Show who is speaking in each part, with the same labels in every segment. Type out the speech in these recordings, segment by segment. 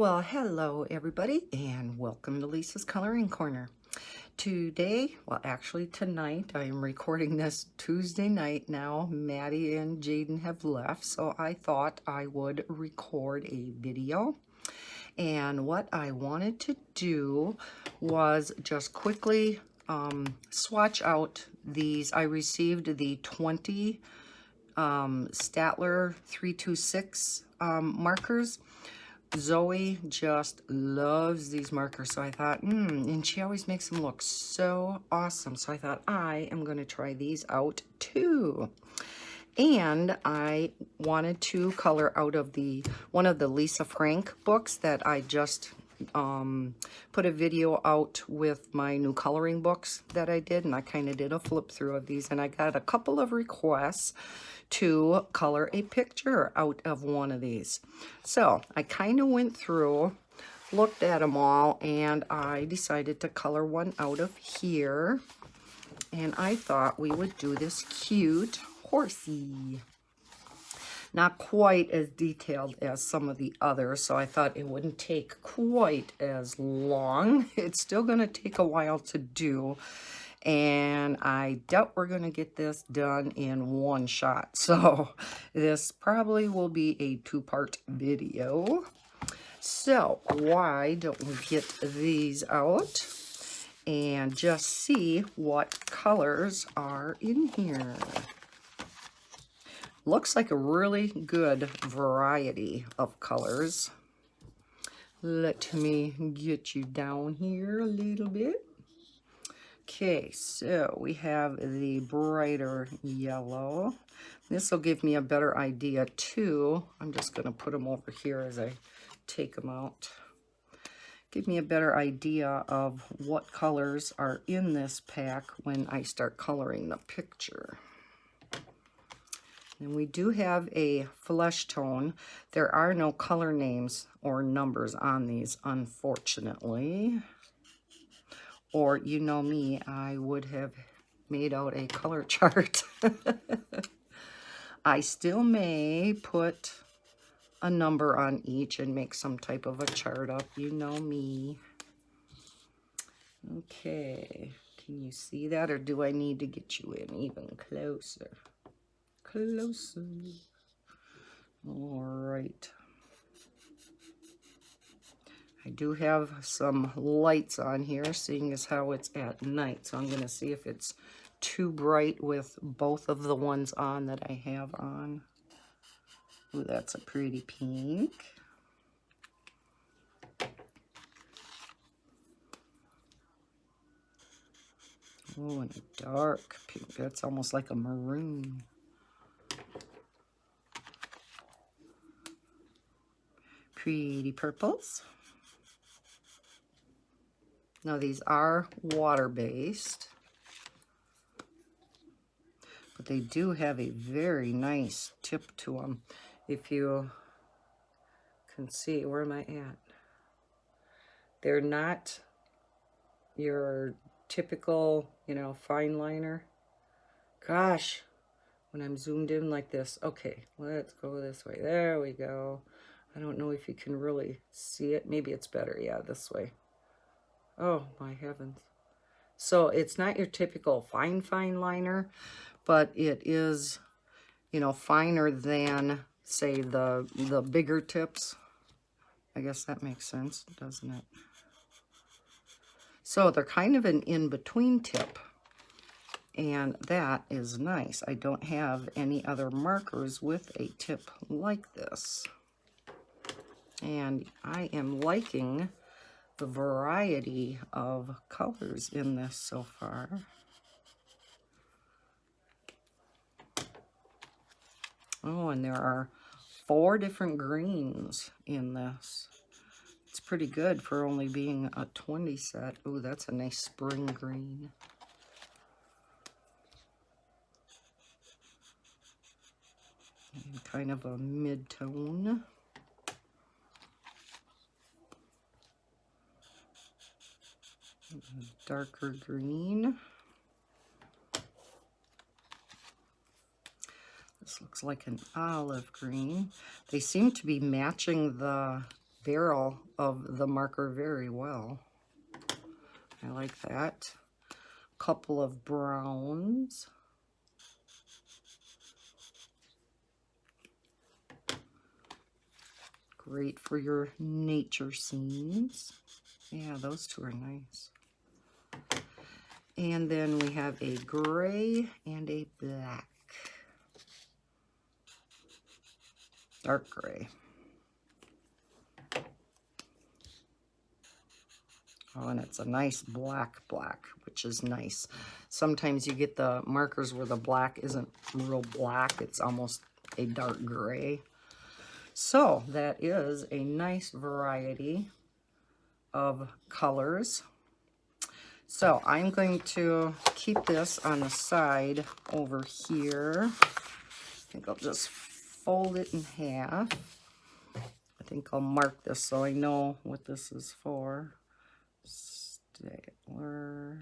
Speaker 1: Well, hello everybody, and welcome to Lisa's Coloring Corner. Today, well actually tonight, I am recording this Tuesday night now. Maddie and Jaden have left, so I thought I would record a video. And what I wanted to do was just quickly swatch out these. I received the 20 Staedtler 326 markers. Zoe just loves these markers, so I thought, and she always makes them look so awesome. So I thought I am going to try these out too. And I wanted to color out of one of the Lisa Frank books that I just put a video out with my new coloring books that I did, and I kind of did a flip through of these, and I got a couple of requests to color a picture out of one of these. So I kind of went through, looked at them all, and I decided to color one out of here. And I thought we would do this cute horsey. Not quite as detailed as some of the others, so I thought it wouldn't take quite as long. It's still going to take a while to do, and I doubt we're going to get this done in one shot. So this probably will be a two-part video. So why don't we get these out and just see what colors are in here. Looks like a really good variety of colors. Let me get you down here a little bit. Okay, so we have the brighter yellow. This will give me a better idea too. I'm just going to put them over here as I take them out. Give me a better idea of what colors are in this pack when I start coloring the picture. And we do have a flesh tone. There are no color names or numbers on these, unfortunately. Or, you know me, I would have made out a color chart. I still may put a number on each and make some type of a chart up. You know me. Okay, can you see that, or do I need to get you in even closer? Closer. All right. I do have some lights on here, seeing as how it's at night. So I'm going to see if it's too bright with both of the ones on that I have on. Ooh, that's a pretty pink. Oh, and a dark pink. That's almost like a maroon. Pretty purples. Now these are water-based, but they do have a very nice tip to them. If you can see, where am I at? They're not your typical, you know, fine liner. Gosh, when I'm zoomed in like this. Okay, let's go this way. There we go. I don't know if you can really see it. Maybe it's better, yeah, this way. Oh, my heavens. So it's not your typical fine liner, but it is, you know, finer than, say, the bigger tips. I guess that makes sense, doesn't it? So they're kind of an in-between tip, and that is nice. I don't have any other markers with a tip like this. And I am liking the variety of colors in this so far. Oh, and there are 4 different greens in this. It's pretty good for only being a 20 set. Oh, that's a nice spring green. And kind of a mid-tone. Darker green. This looks like an olive green. They seem to be matching the barrel of the marker very well. I like that. Couple of browns. Great for your nature scenes. Yeah, those two are nice. And then we have a gray and a black. Dark gray. Oh, and it's a nice black, which is nice. Sometimes you get the markers where the black isn't real black. It's almost a dark gray. So that is a nice variety of colors. So I'm going to keep this on the side over here. I think I'll just fold it in half. I think I'll mark this so I know what this is for. Staedtler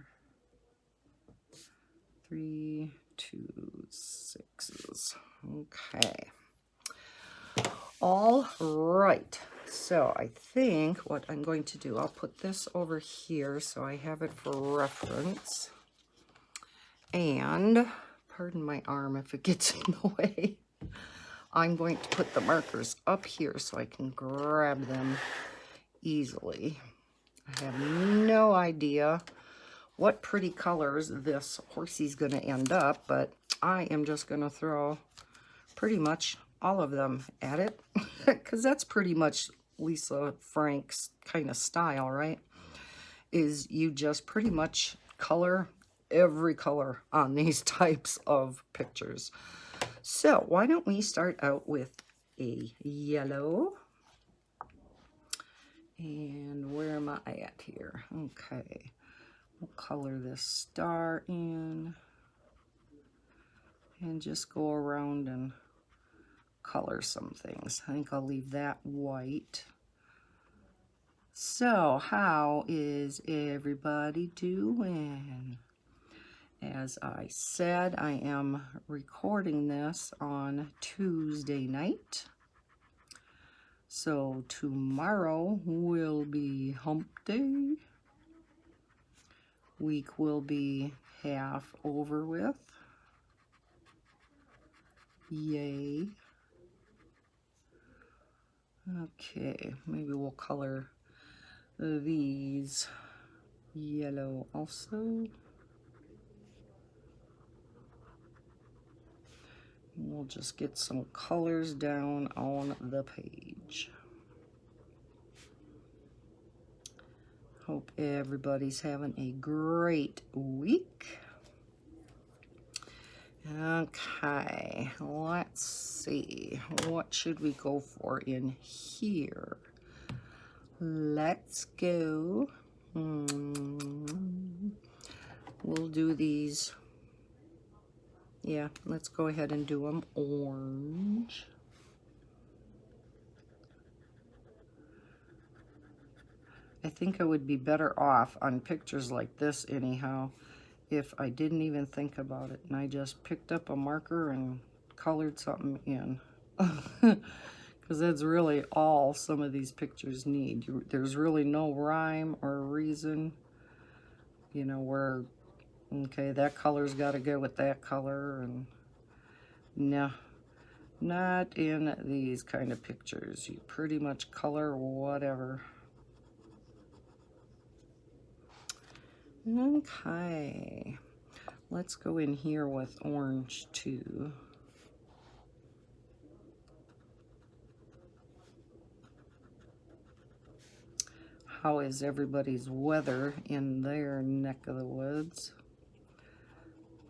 Speaker 1: 3, 2, 6s. Okay. All right. So I think what I'm going to do, I'll put this over here so I have it for reference. And pardon my arm if it gets in the way. I'm going to put the markers up here so I can grab them easily. I have no idea what pretty colors this horsey's going to end up, but I am just going to throw pretty much all of them at it because that's pretty much Lisa Frank's kind of style, right? Is you just pretty much color every color on these types of pictures. So why don't we start out with a yellow? And where am I at here? Okay, we'll color this star in and just go around and color some things. I think I'll leave that white. So how is everybody doing? As I said, I am recording this on Tuesday night. So tomorrow will be hump day. Week will be half over with. Yay. Okay, maybe we'll color these yellow also. We'll just get some colors down on the page. Hope everybody's having a great week. Okay, let's see. What should we go for in here? Let's go. We'll do these. Yeah, let's go ahead and do them orange. I think I would be better off on pictures like this anyhow if I didn't even think about it and I just picked up a marker and colored something in. Because that's really all some of these pictures need. There's really no rhyme or reason, you know, where, okay, that color's got to go with that color, and no, not in these kind of pictures. You pretty much color whatever. Okay, let's go in here with orange too. How is everybody's weather in their neck of the woods?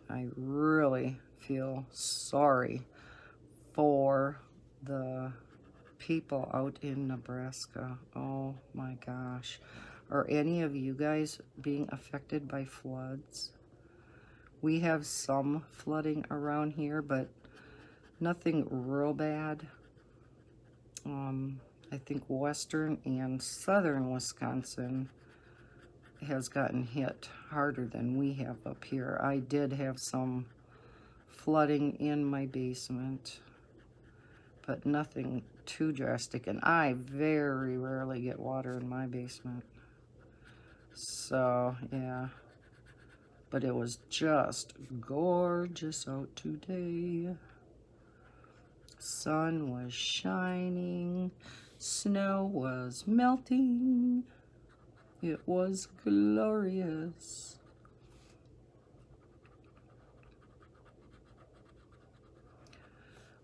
Speaker 1: I really feel sorry for the people out in Nebraska. Oh my gosh. Are any of you guys being affected by floods? We have some flooding around here, but nothing real bad. I think western and southern Wisconsin has gotten hit harder than we have up here. I did have some flooding in my basement, but nothing too drastic. And I very rarely get water in my basement. So, yeah. But it was just gorgeous out today. Sun was shining. Snow was melting. It was glorious.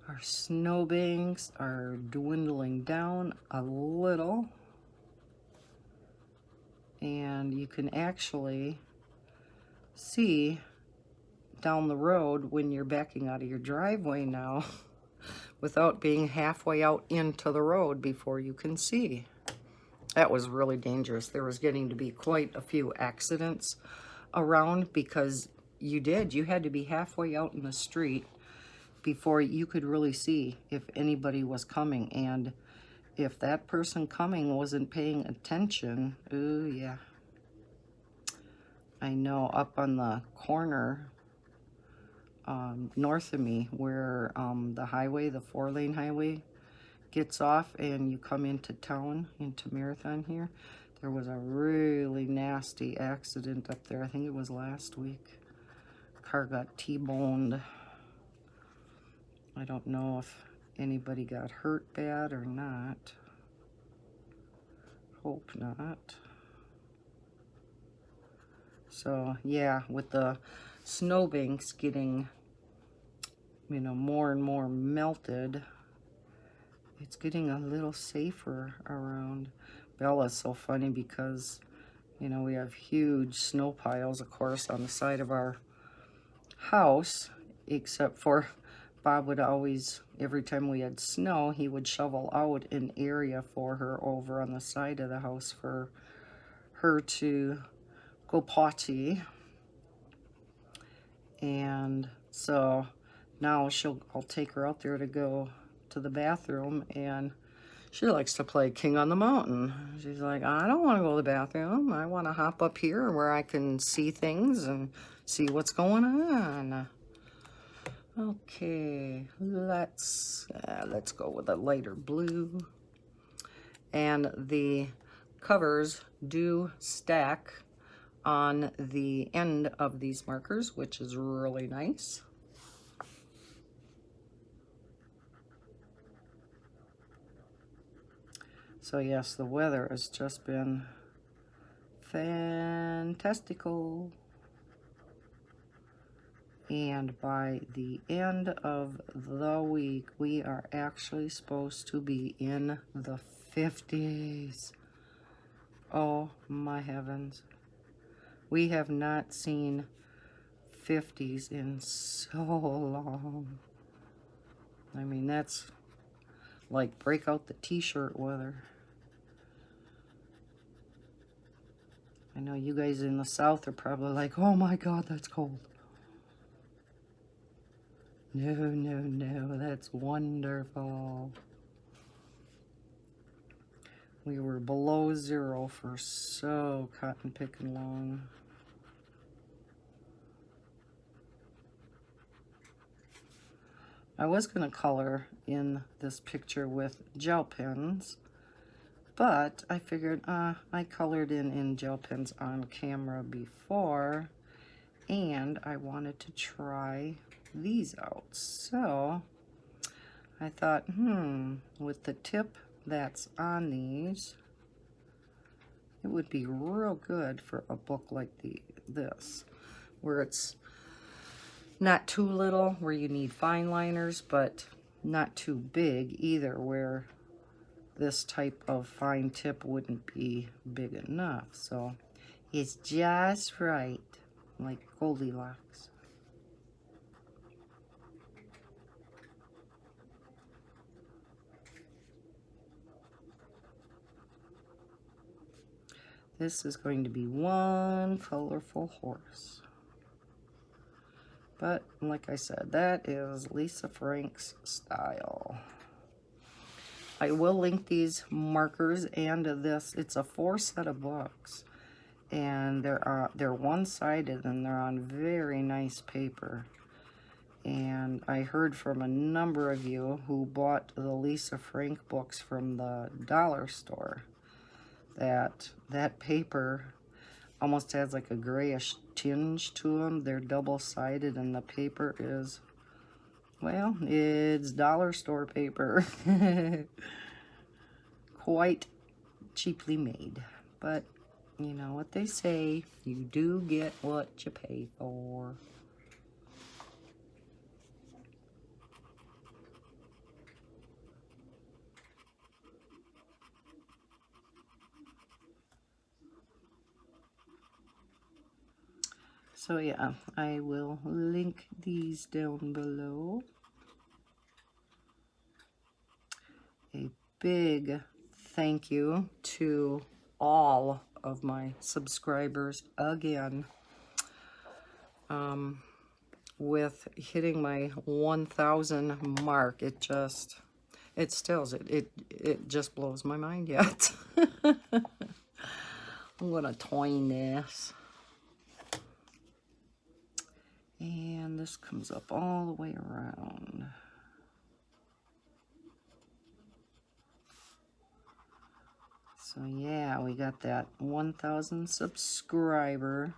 Speaker 1: Our snowbanks are dwindling down a little. And you can actually see down the road when you're backing out of your driveway now without being halfway out into the road before you can see. That was really dangerous. There was getting to be quite a few accidents around because you had to be halfway out in the street before you could really see if anybody was coming. And if that person coming wasn't paying attention, ooh yeah. I know up on the corner north of me where the highway, the 4-lane highway gets off and you come into town, into Marathon here, there was a really nasty accident up there. I think it was last week. Car got T-boned. I don't know if anybody got hurt bad or not. Hope not. So yeah, with the snowbanks getting, you know, more and more melted, it's getting a little safer around. Bella's so funny because, you know, we have huge snow piles, of course, on the side of our house, except for Bob would always, every time we had snow, he would shovel out an area for her over on the side of the house for her to go potty. And so now I'll take her out there to go to the bathroom, and she likes to play King on the Mountain. She's like, I don't want to go to the bathroom. I want to hop up here where I can see things and see what's going on. Okay, let's go with a lighter blue. And the covers do stack on the end of these markers, which is really nice. So yes, the weather has just been fantastical. And by the end of the week, we are actually supposed to be in the 50s. Oh my heavens. We have not seen 50s in so long. I mean, that's like break out the t-shirt weather. I know you guys in the South are probably like, oh my God, that's cold. No, no, no, that's wonderful. We were below 0 for so cotton picking long. I was going to color in this picture with gel pens, but I figured I colored in gel pens on camera before, and I wanted to try these out. So I thought, with the tip that's on these, it would be real good for a book like this, where it's not too little, where you need fine liners, but not too big either, where this type of fine tip wouldn't be big enough. So it's just right, like Goldilocks. This is going to be one colorful horse. But like I said, that is Lisa Frank's style. I will link these markers and this. It's a 4 set of books, and they're one-sided and they're on very nice paper. And I heard from a number of you who bought the Lisa Frank books from the dollar store that that paper almost has like a grayish tinge to them. They're double-sided, and the paper is, well, it's dollar store paper. Quite cheaply made. But you know what they say, you do get what you pay for. So yeah, I will link these down below. A big thank you to all of my subscribers again. With hitting my 1,000 mark, it just blows my mind yet. I'm gonna twine this. And this comes up all the way around. So yeah, we got that 1,000 subscriber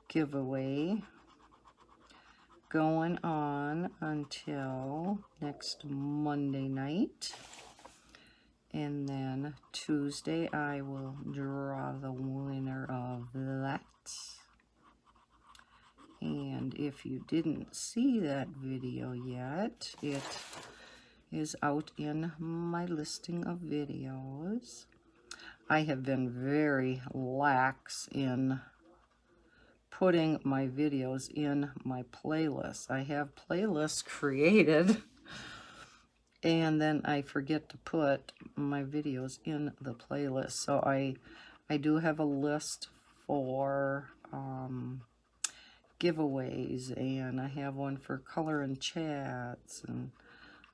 Speaker 1: giveaway going on until next Monday night. And then Tuesday I will draw the winner of that. And if you didn't see that video yet, it is out in my listing of videos. I have been very lax in putting my videos in my playlist. I have playlists created, and then I forget to put my videos in the playlist. So I do have a list for giveaways, and I have one for color and chats, and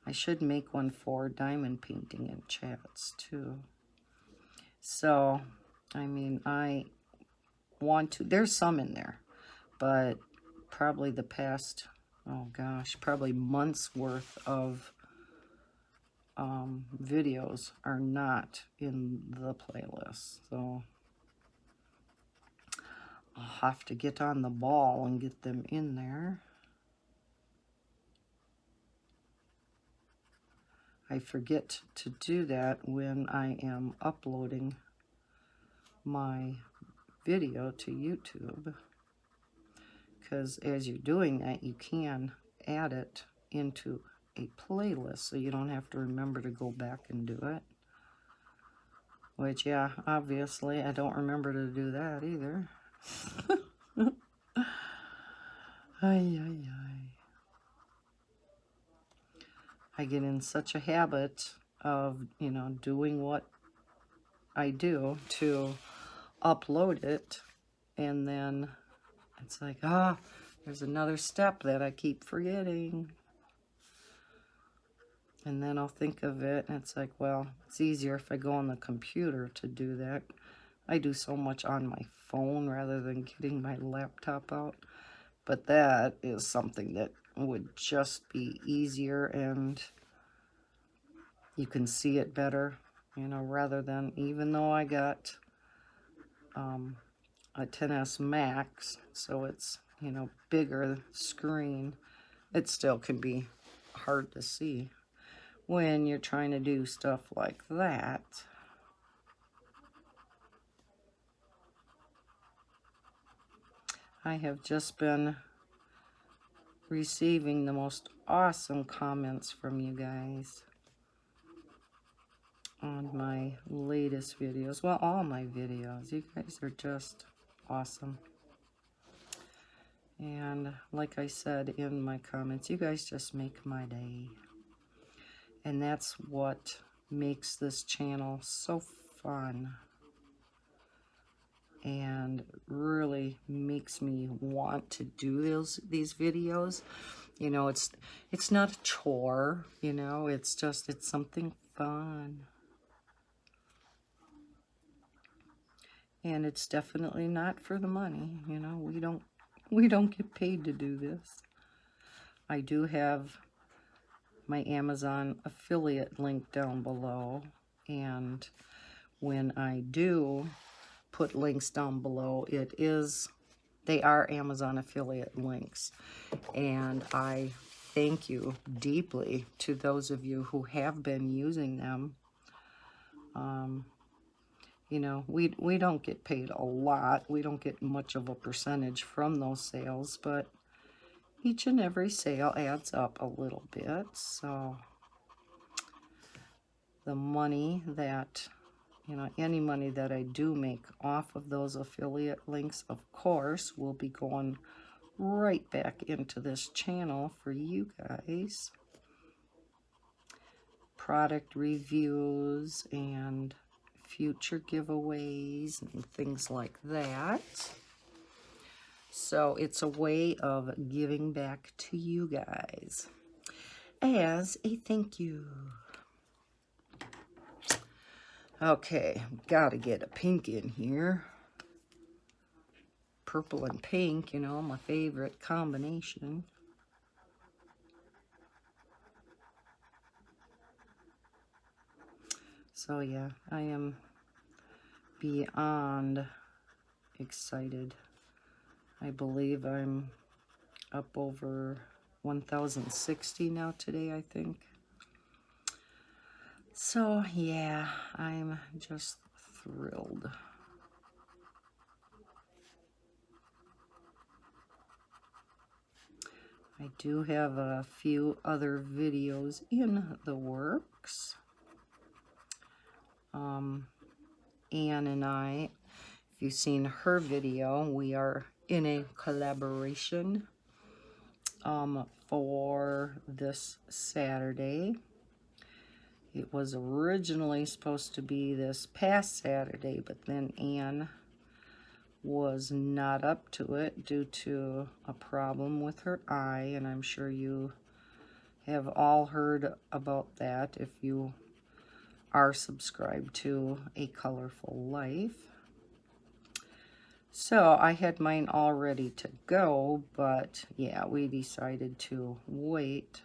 Speaker 1: I should make one for diamond painting and chats too. So I mean, I want to, there's some in there, but probably the past, oh gosh, probably months worth of videos are not in the playlist. So I'll have to get on the ball and get them in there. I forget to do that when I am uploading my video to YouTube, because as you're doing that, you can add it into a playlist, so you don't have to remember to go back and do it. Which, yeah, obviously I don't remember to do that either. Ay, ay, ay. I get in such a habit of, you know, doing what I do to upload it, and then it's like, there's another step that I keep forgetting. And then I'll think of it, and it's like, well, it's easier if I go on the computer to do that. I do so much on my phone rather than getting my laptop out. But that is something that would just be easier, and you can see it better, you know, rather than, even though I got a 10S Max, so it's, you know, bigger screen, it still can be hard to see when you're trying to do stuff like that. I have just been receiving the most awesome comments from you guys on my latest videos. Well, all my videos. You guys are just awesome. And like I said in my comments, you guys just make my day. And that's what makes this channel so fun, and really makes me want to do these videos. You know, it's not a chore, you know, it's something fun. And it's definitely not for the money, you know. We don't get paid to do this. I do have my Amazon affiliate link down below, and when I do put links down below, they are Amazon affiliate links, and I thank you deeply to those of you who have been using them. You know, we don't get paid a lot. We don't get much of a percentage from those sales, but each and every sale adds up a little bit. So the money that, you know, any money that I do make off of those affiliate links, of course, will be going right back into this channel for you guys. Product reviews and future giveaways and things like that. So it's a way of giving back to you guys as a thank you. Okay, gotta get a pink in here. Purple and pink, you know, my favorite combination. So yeah, I am beyond excited. I believe I'm up over 1,060 now today, I think. So yeah, I'm just thrilled. I do have a few other videos in the works. Anne and I, if you've seen her video, we are in a collaboration for this Saturday. It was originally supposed to be this past Saturday, but then Anne was not up to it due to a problem with her eye, and I'm sure you have all heard about that if you are subscribed to A Colorful Life. So I had mine all ready to go, but yeah, we decided to wait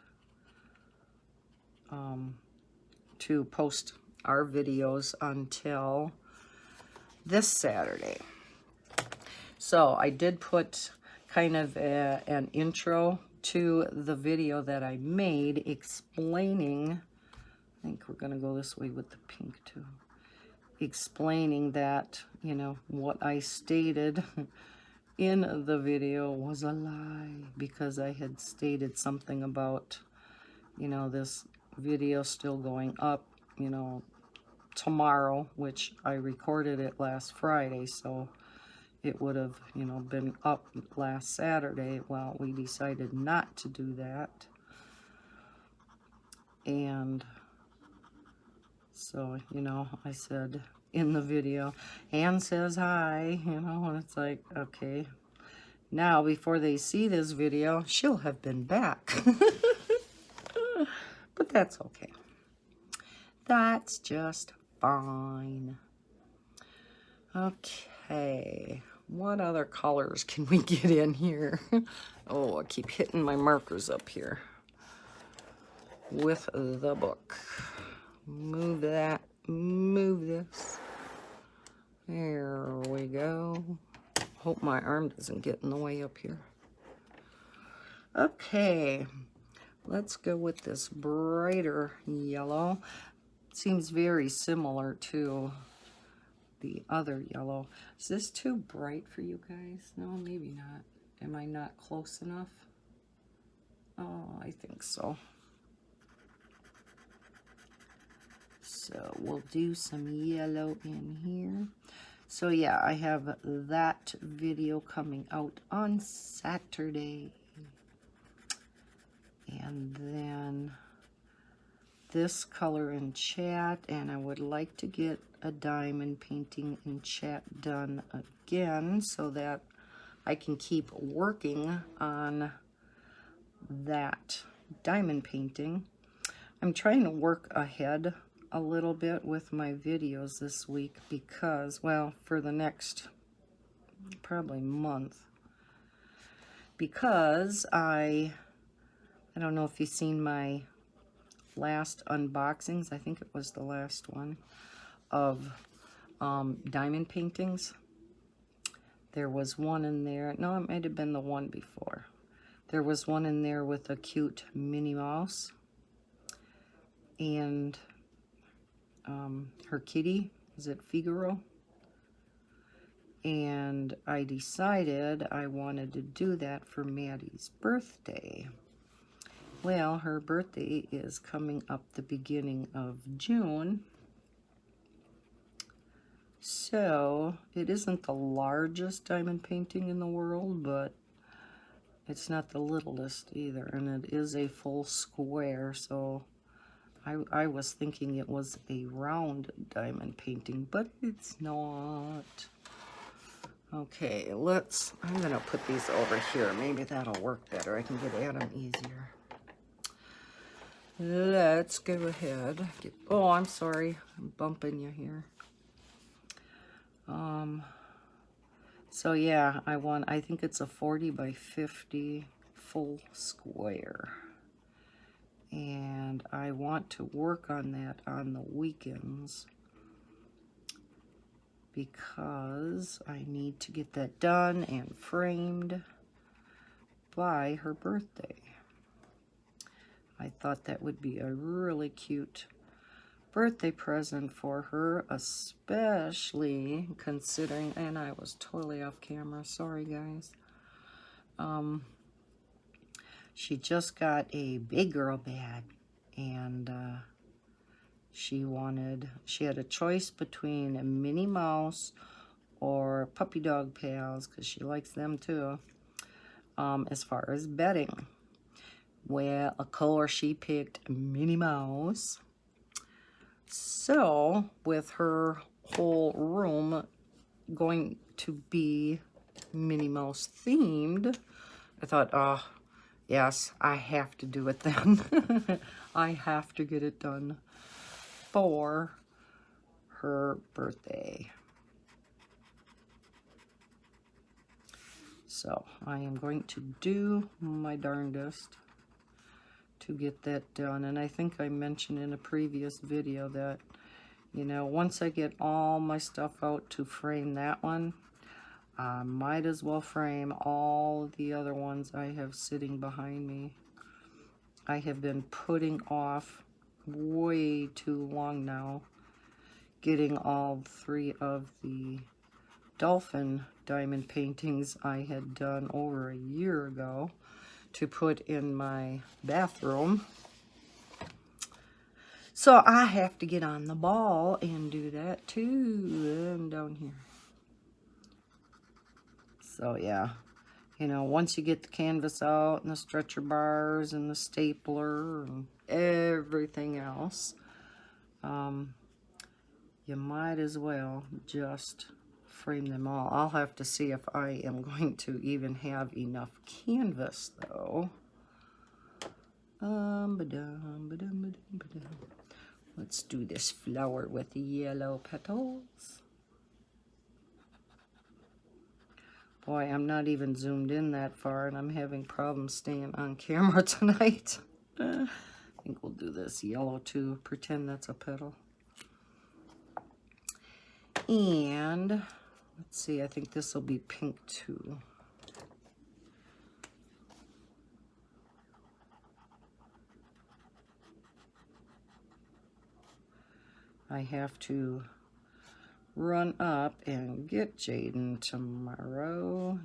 Speaker 1: to post our videos until this Saturday. So I did put kind of an intro to the video that I made explaining, I think we're going to go this way with the pink too, explaining that, you know, what I stated in the video was a lie, because I had stated something about, you know, this video still going up, you know, tomorrow, which I recorded it last Friday, so it would have, you know, been up last Saturday. Well, we decided not to do that. And so, you know, I said in the video, Anne says hi, you know, and it's like, okay. Now, before they see this video, she'll have been back. But that's okay. That's just fine. Okay. What other colors can we get in here? Oh, I keep hitting my markers up here with the book. Move that. Move this. There we go. Hope my arm doesn't get in the way up here. Okay. Let's go with this brighter yellow. Seems very similar to the other yellow. Is this too bright for you guys? No, maybe not. Am I not close enough? Oh, I think so. So we'll do some yellow in here. So yeah, I have that video coming out on Saturday. And then this color in chat, and I would like to get a diamond painting in chat done again so that I can keep working on that diamond painting. I'm trying to work ahead a little bit with my videos this week because, well, for the next probably month, because I I don't know if you've seen my last unboxings. I think it was the last one of diamond paintings. There was one in there. No, it might have been the one before. There was one in there with a cute Minnie Mouse and her kitty. Is it Figaro? And I decided I wanted to do that for Maddie's birthday. Well, her birthday is coming up the beginning of June. So, it isn't the largest diamond painting in the world, but it's not the littlest either. And it is a full square, so I was thinking it was a round diamond painting, but it's not. Okay, I'm gonna put these over here. Maybe that'll work better. I can get at them easier. Let's go ahead. Oh, I'm sorry. I'm bumping you here. So yeah, I think it's a 40 by 50 full square. And I want to work on that on the weekends because I need to get that done and framed by her birthday. I thought that would be a really cute birthday present for her, especially considering, and I was totally off camera, sorry guys. She just got a big girl bag, and she had a choice between a Minnie Mouse or Puppy Dog Pals, because she likes them too, as far as bedding. Well, of course, she picked Minnie Mouse. So, with her whole room going to be Minnie Mouse themed, I thought, oh, yes, I have to do it then. I have to get it done for her birthday. So, I am going to do my darndest to get that done. And I think I mentioned in a previous video that, you know, once I get all my stuff out to frame that one, I might as well frame all the other ones I have sitting behind me. I have been putting off way too long now getting all 3 of the dolphin diamond paintings I had done over a year ago to put in my bathroom. So I have to get on the ball and do that too. And down here. So yeah, you know, once you get the canvas out and the stretcher bars and the stapler and everything else, you might as well just frame them all. I'll have to see if I am going to even have enough canvas though. Let's do this flower with the yellow petals. Boy, I'm not even zoomed in that far, and I'm having problems staying on camera tonight. I think we'll do this yellow too. Pretend that's a petal. And let's see, I think this will be pink too. I have to run up and get Jaden tomorrow.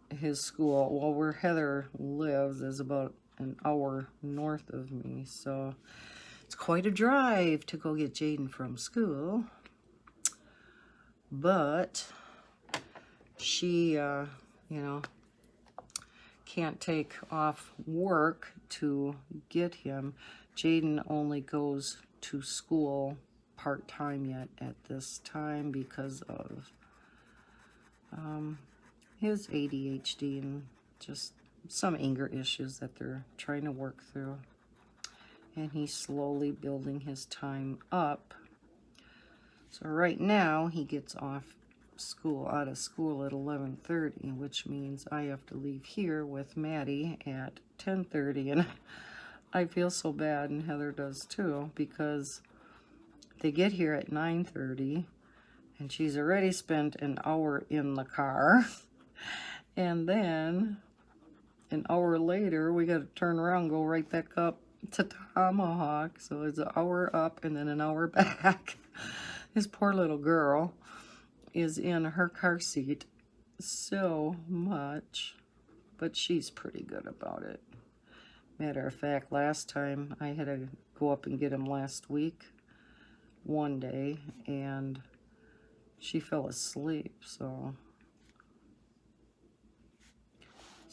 Speaker 1: His school, well, where Heather lives is about an hour north of me, so it's quite a drive to go get Jaden from school. But she, you know, can't take off work to get him. Jaden only goes to school part-time yet at this time because of his ADHD and just some anger issues that they're trying to work through. And he's slowly building his time up. So right now he gets off out of school at 11:30, which means I have to leave here with Maddie at 10:30, and I feel so bad, and Heather does too, because they get here at 9:30, and she's already spent an hour in the car, and then an hour later, we got to turn around and go right back up to Tomahawk, so it's an hour up and then an hour back. This poor little girl is in her car seat so much, but she's pretty good about it. Matter of fact, last time I had to go up and get him last week, one day, and she fell asleep, so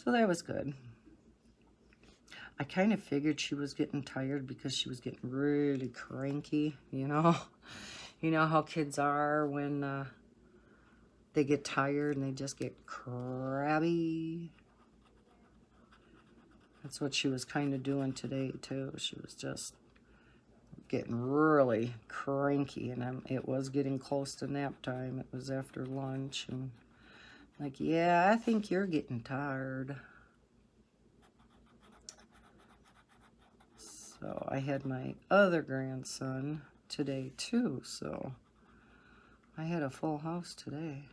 Speaker 1: that was good. I kind of figured she was getting tired because she was getting really cranky, you know. You know how kids are when they get tired and they just get crabby. That's what she was kind of doing today too. She was just getting really cranky, and it was getting close to nap time. It was after lunch, and like, yeah, I think you're getting tired. So I had my other grandson today too, so I had a full house today.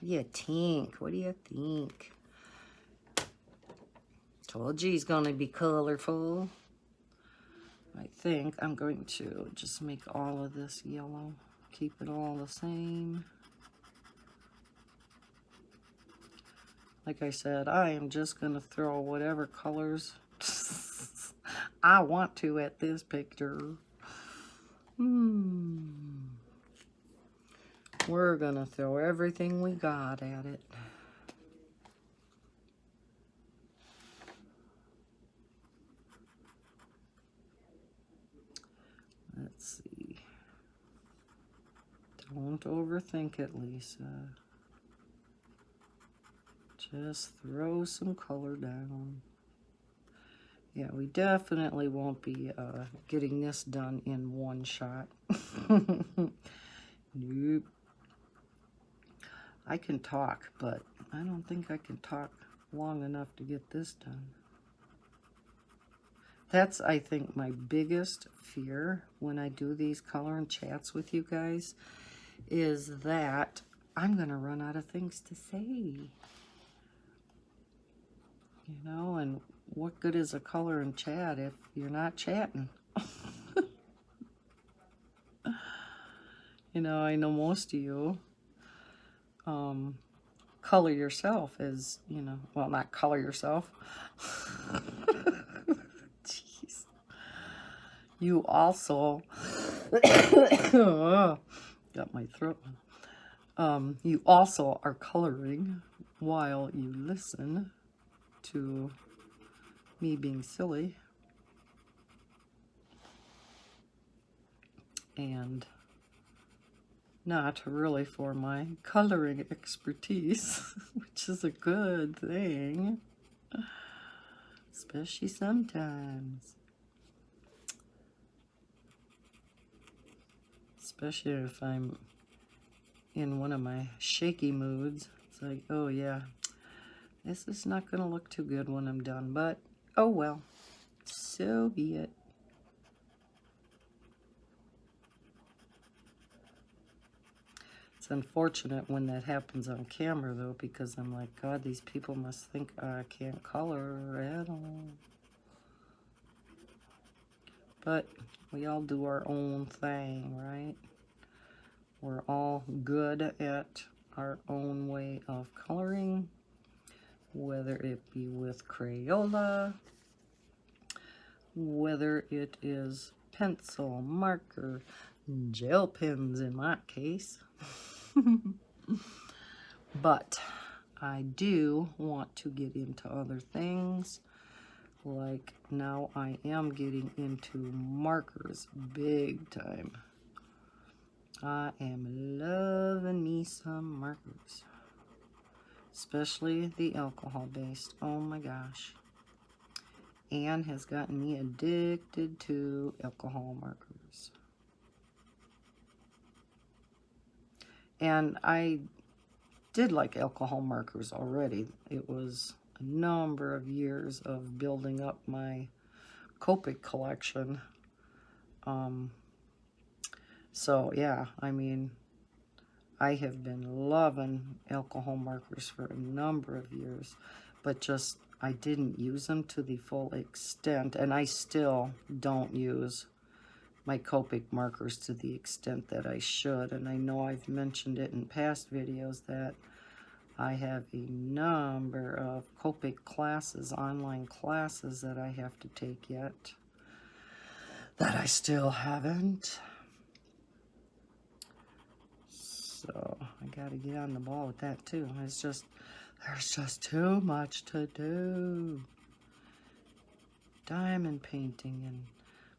Speaker 1: What do you think? What do you think? Told you he's gonna be colorful. I think I'm going to just make all of this yellow. Keep it all the same. Like I said, I am just gonna throw whatever colors I want to at this picture. We're gonna throw everything we got at it. Let's see. Don't overthink it, Lisa. Just throw some color down. Yeah, we definitely won't be getting this done in one shot. Nope. I can talk, but I don't think I can talk long enough to get this done. That's, I think, my biggest fear when I do these color and chats with you guys, is that I'm going to run out of things to say. You know, and what good is a color and chat if you're not chatting? You know, I know most of you color yourself as, you know, well, not color yourself. Jeez. You also, got my throat. You also are coloring while you listen to me being silly and not really for my coloring expertise, which is a good thing, especially sometimes. Especially if I'm in one of my shaky moods. It's like, oh yeah, this is not going to look too good when I'm done, but oh well, so be it. It's unfortunate when that happens on camera, though, because I'm like, God, these people must think I can't color at all. But we all do our own thing, right? We're all good at our own way of coloring, whether it be with Crayola, whether it is pencil, marker, gel pens in my case. But I do want to get into other things, like now I am getting into markers big time. I am loving me some markers, especially the alcohol based. Oh my gosh. Anne has gotten me addicted to alcohol markers. And I did like alcohol markers already. It was a number of years of building up my Copic collection. So yeah, I mean, I have been loving alcohol markers for a number of years, but just I didn't use them to the full extent, and I still don't use my Copic markers to the extent that I should. And I know I've mentioned it in past videos that I have a number of Copic classes, online classes that I have to take yet that I still haven't. So I got to get on the ball with that too. It's just, there's just too much to do. Diamond painting and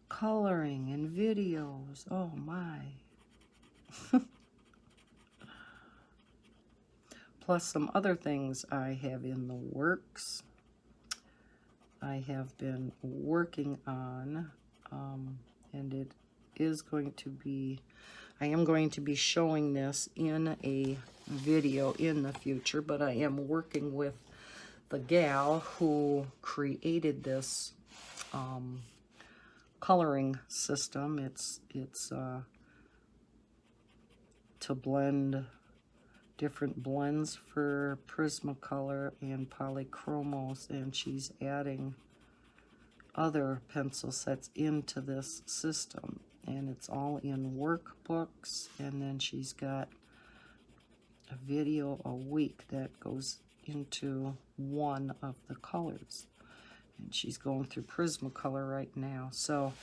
Speaker 1: coloring and videos. Oh my. Plus some other things I have in the works. I have been working on, and it is going to be, I am going to be showing this in a video in the future, but I am working with the gal who created this coloring system. It's to blend different blends for Prismacolor and Polychromos, and she's adding other pencil sets into this system, and it's all in workbooks. And then she's got a video a week that goes into one of the colors, and she's going through Prismacolor right now. So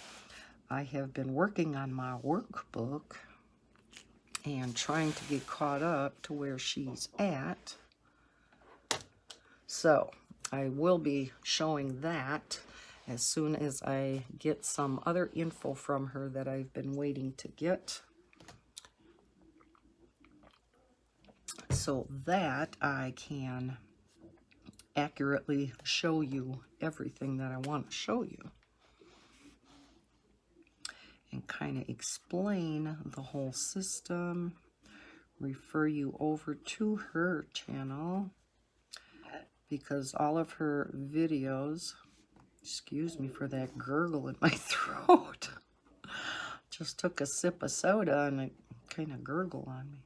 Speaker 1: I have been working on my workbook and trying to get caught up to where she's at. So I will be showing that as soon as I get some other info from her that I've been waiting to get, so that I can accurately show you everything that I want to show you and kind of explain the whole system, refer you over to her channel, because all of her videos, excuse me for that gurgle in my throat, just took a sip of soda and it kind of gurgled on me.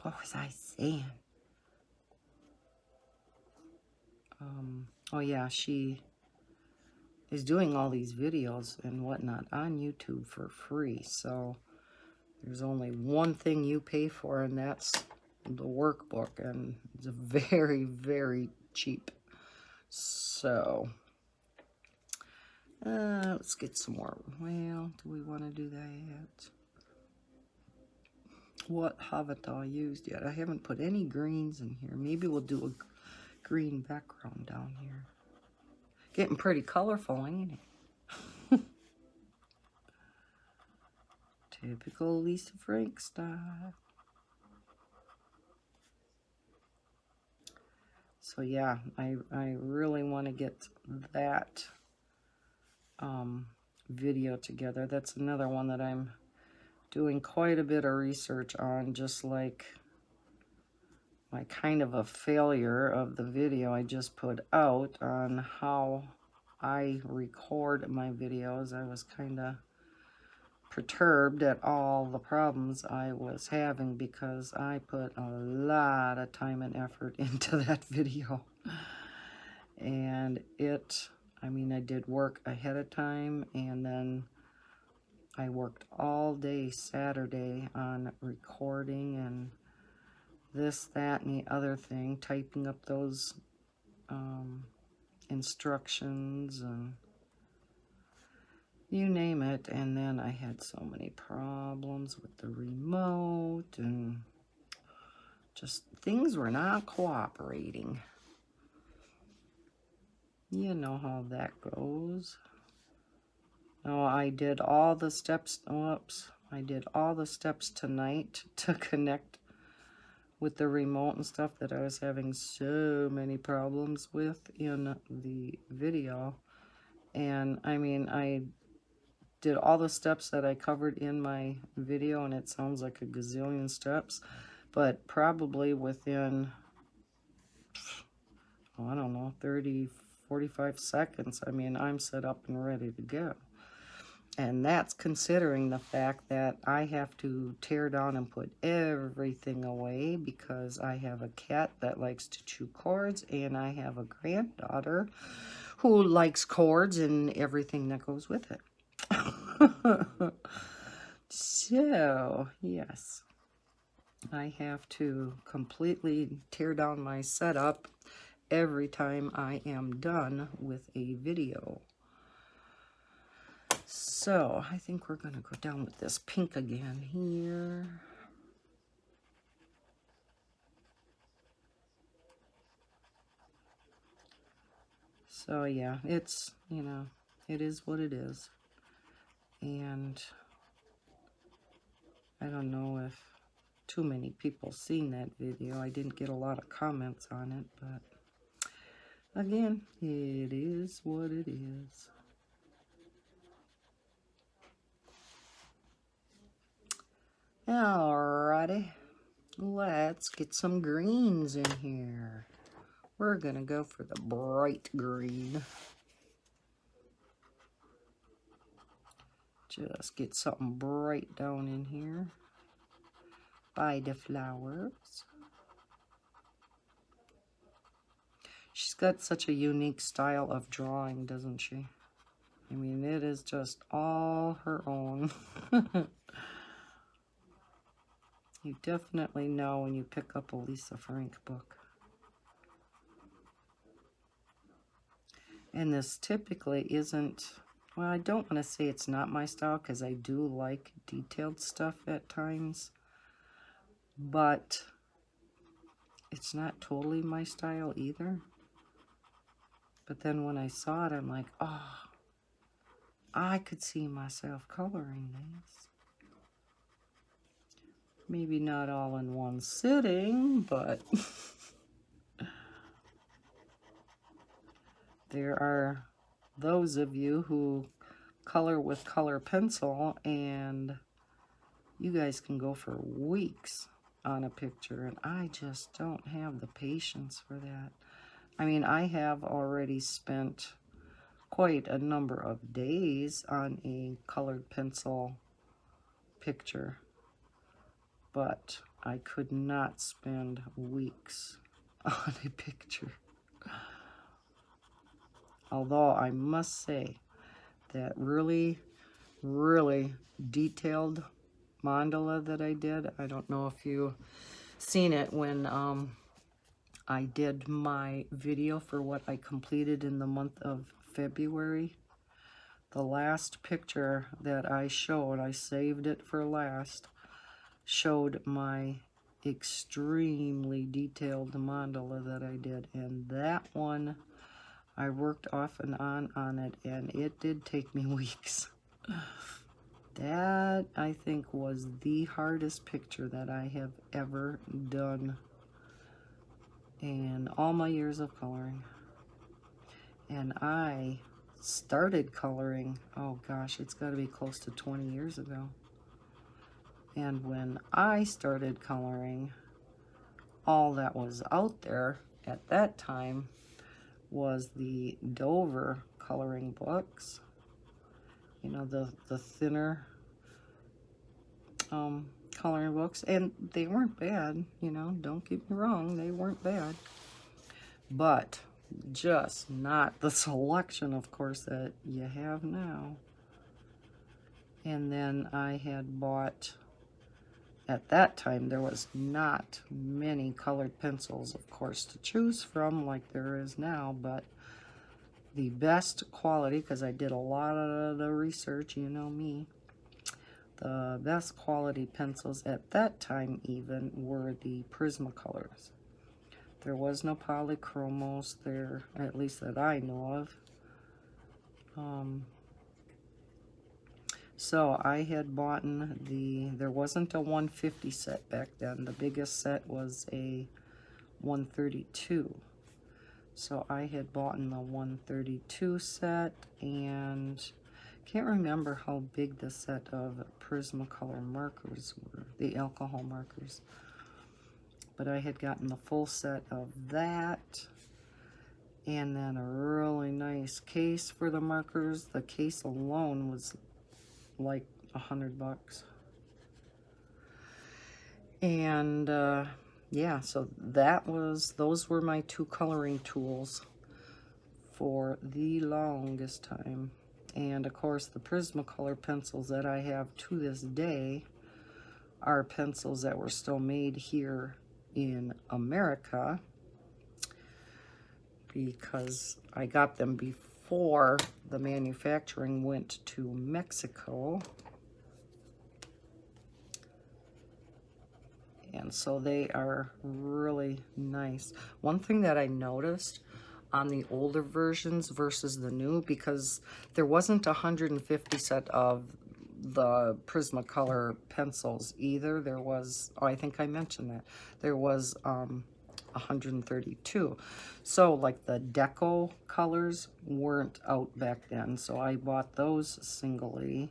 Speaker 1: What was I saying? Oh yeah, she is doing all these videos and whatnot on YouTube for free. So there's only one thing you pay for, and that's the workbook, and it's very, very cheap. So let's get some more. Well, do we want to do that? What haven't I used yet? I haven't put any greens in here. Maybe we'll do a green background down here. Getting pretty colorful, ain't it? Typical Lisa Frank style. So yeah, I really want to get that video together. That's another one that I'm doing quite a bit of research on, just like my kind of a failure of the video I just put out on how I record my videos. I was kind of perturbed at all the problems I was having because I put a lot of time and effort into that video. And I mean, I did work ahead of time, and then I worked all day Saturday on recording and this, that, and the other thing, typing up those instructions and you name it. And then I had so many problems with the remote, and just things were not cooperating. You know how that goes. Oh, I did all the steps, whoops, I did all the steps tonight to connect with the remote and stuff that I was having so many problems with in the video. And I mean, I did all the steps that I covered in my video, and it sounds like a gazillion steps, but probably within, oh, I don't know, 30, 45 seconds, I mean, I'm set up and ready to go. And that's considering the fact that I have to tear down and put everything away because I have a cat that likes to chew cords, and I have a granddaughter who likes cords and everything that goes with it. So, yes, I have to completely tear down my setup every time I am done with a video. So, I think we're going to go down with this pink again here. So, yeah, it's, you know, it is what it is. And I don't know if too many people seen that video. I didn't get a lot of comments on it, but again, it is what it is. Alrighty, let's get some greens in here. We're gonna go for the bright green. Just get something bright down in here by the flowers. She's got such a unique style of drawing, doesn't she? I mean, it is just all her own. You definitely know when you pick up a Lisa Frank book. And this typically isn't, well, I don't want to say it's not my style because I do like detailed stuff at times, but it's not totally my style either. But then when I saw it, I'm like, oh, I could see myself coloring these. Maybe not all in one sitting, but there are those of you who color with color pencil, and you guys can go for weeks on a picture, and I just don't have the patience for that. I mean, I have already spent quite a number of days on a colored pencil picture, but I could not spend weeks on a picture. Although I must say that really, really detailed mandala that I did, I don't know if you've seen it when I did my video for what I completed in the month of February. The last picture that I showed, I saved it for last, showed my extremely detailed mandala that I did, and that one I worked off and on it, and it did take me weeks. That, I think, was the hardest picture that I have ever done in all my years of coloring. And I started coloring, oh gosh, it's got to be close to 20 years ago. And when I started coloring, all that was out there at that time was the Dover coloring books. You know, the thinner coloring books. And they weren't bad, you know, don't get me wrong, they weren't bad. But just not the selection, of course, that you have now. And then I had bought, at that time, there was not many colored pencils, of course, to choose from like there is now, but the best quality, because I did a lot of the research, you know me, the best quality pencils at that time even were the Prismacolors. There was no polychromos there, at least that I know of. So I had bought there wasn't a 150 set back then. The biggest set was a 132. So I had bought the 132 set, and Can't remember how big the set of Prismacolor markers were, the alcohol markers. But I had gotten the full set of that. And then a really nice case for the markers. The case alone was like $100. And yeah, so those were my 2 coloring tools for the longest time. And of course, the Prismacolor pencils that I have to this day are pencils that were still made here in America, because I got them before the manufacturing went to Mexico. And so they are really nice. One thing that I noticed on the older versions versus the new, because there wasn't 150 set of the Prismacolor pencils either. There was, oh, I think I mentioned that. There was 132. So like the deco colors weren't out back then. So I bought those singly.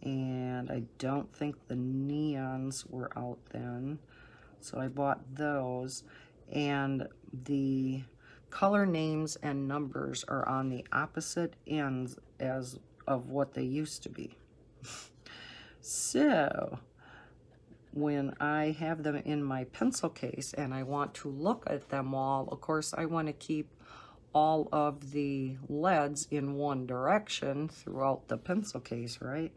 Speaker 1: And I don't think the neons were out then. So I bought those. And the color names and numbers are on the opposite ends as of what they used to be. So when I have them in my pencil case and I want to look at them all, of course I want to keep all of the leads in one direction throughout the pencil case, right?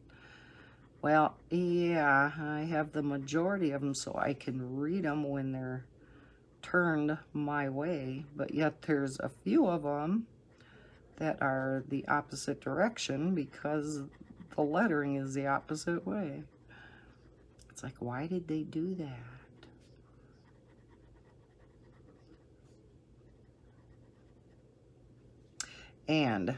Speaker 1: Well, yeah, I have the majority of them so I can read them when they're turned my way, but yet there's a few of them that are the opposite direction because the lettering is the opposite way. It's like, why did they do that? And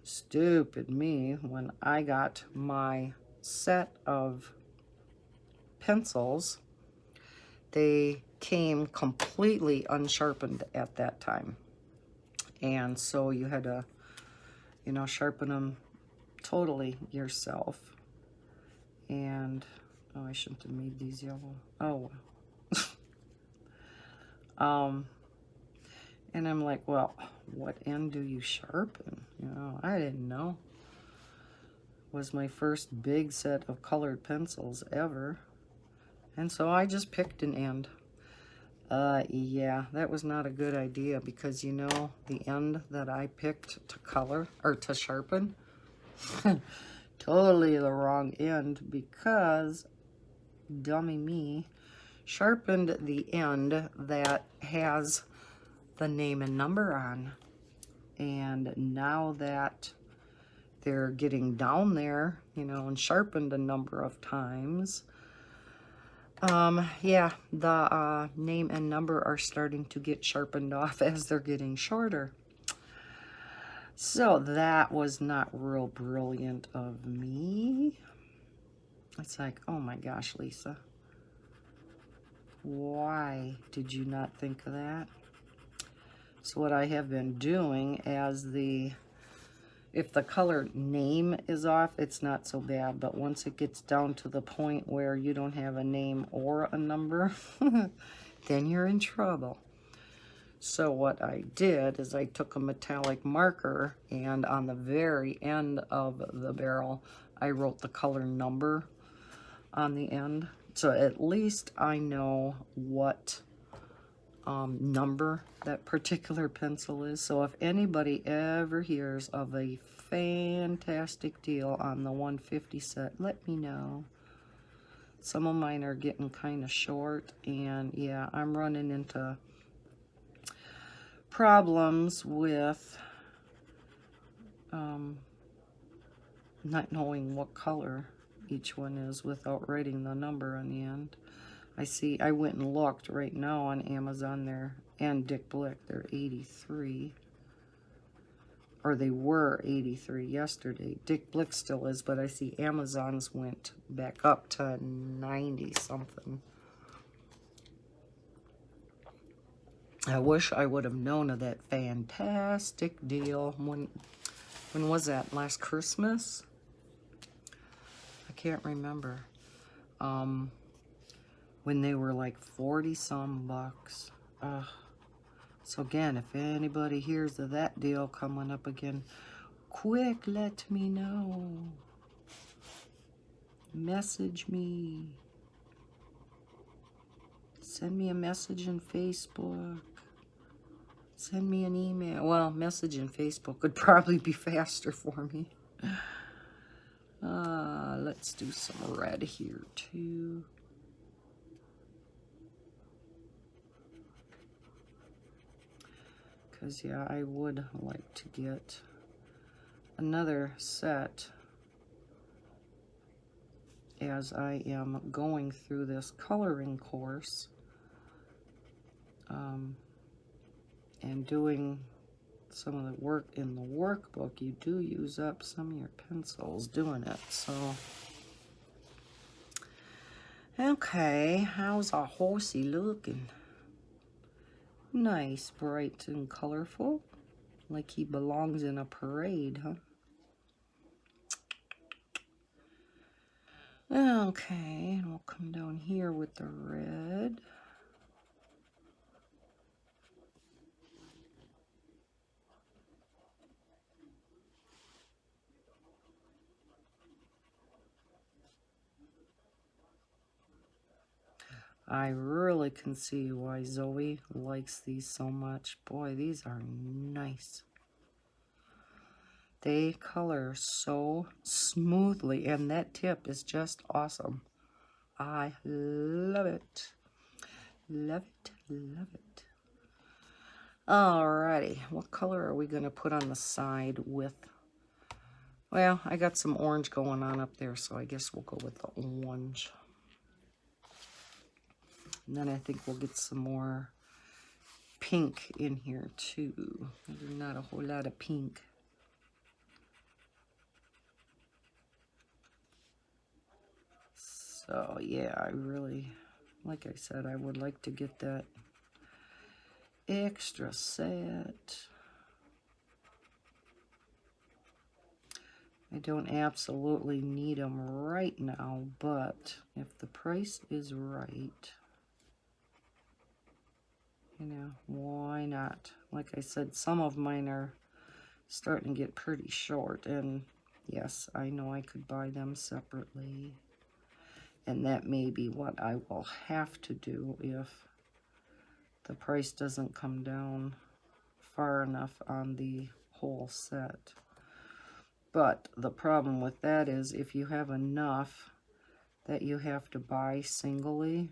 Speaker 1: stupid me, when I got my set of pencils, they came completely unsharpened at that time. And so you had to, you know, sharpen them totally yourself. And, oh, I shouldn't have made these yellow. Oh, and I'm like, well, what end do you sharpen? You know, I didn't know. It was my first big set of colored pencils ever. And so I just picked an end. Yeah, that was not a good idea because, you know, the end that I picked to color, or to sharpen, totally the wrong end, because, dummy me, sharpened the end that has the name and number on. And now that they're getting down there, you know, and sharpened a number of times, yeah, the name and number are starting to get sharpened off as they're getting shorter. So that was not real brilliant of me. It's like, oh my gosh, Lisa, why did you not think of that? So what I have been doing, if the color name is off, it's not so bad, but once it gets down to the point where you don't have a name or a number, then you're in trouble. So what I did is I took a metallic marker, and on the very end of the barrel, I wrote the color number on the end. So at least I know what number that particular pencil is. So if anybody ever hears of a fantastic deal on the 150 set, let me know. Some of mine are getting kind of short, and yeah, I'm running into problems with not knowing what color each one is without writing the number on the end. I went and looked right now on Amazon there, and Dick Blick, they're 83. Or they were 83 yesterday. Dick Blick still is, but I see Amazon's went back up to 90 something. I wish I would have known of that fantastic deal. When was that? Last Christmas? can't remember. When they were like 40 some bucks. So again, if anybody hears of that deal coming up again, quick, let me know. Message me. Send me a message in Facebook. Send me an email. Well, message in Facebook would probably be faster for me. Let's do some red here too. Because, yeah, I would like to get another set as I am going through this coloring course and doing some of the work in the workbook. You do use up some of your pencils doing it, so. Okay, how's our horsey looking? Nice, bright and colorful, like he belongs in a parade, huh? Okay, and we'll come down here with the red. I really can see why Zoe likes these so much. Boy, these are nice. They color so smoothly, and that tip is just awesome. I love it. Love it, love it. Alrighty, what color are we going to put on the side with? Well, I got some orange going on up there, so I guess we'll go with the orange. And then I think we'll get some more pink in here too. There's not a whole lot of pink. So yeah, I really, like I said, I would like to get that extra set. I don't absolutely need them right now, but if the price is right, you know, why not? Like I said, some of mine are starting to get pretty short, and yes, I know I could buy them separately. And that may be what I will have to do if the price doesn't come down far enough on the whole set. But the problem with that is if you have enough that you have to buy singly,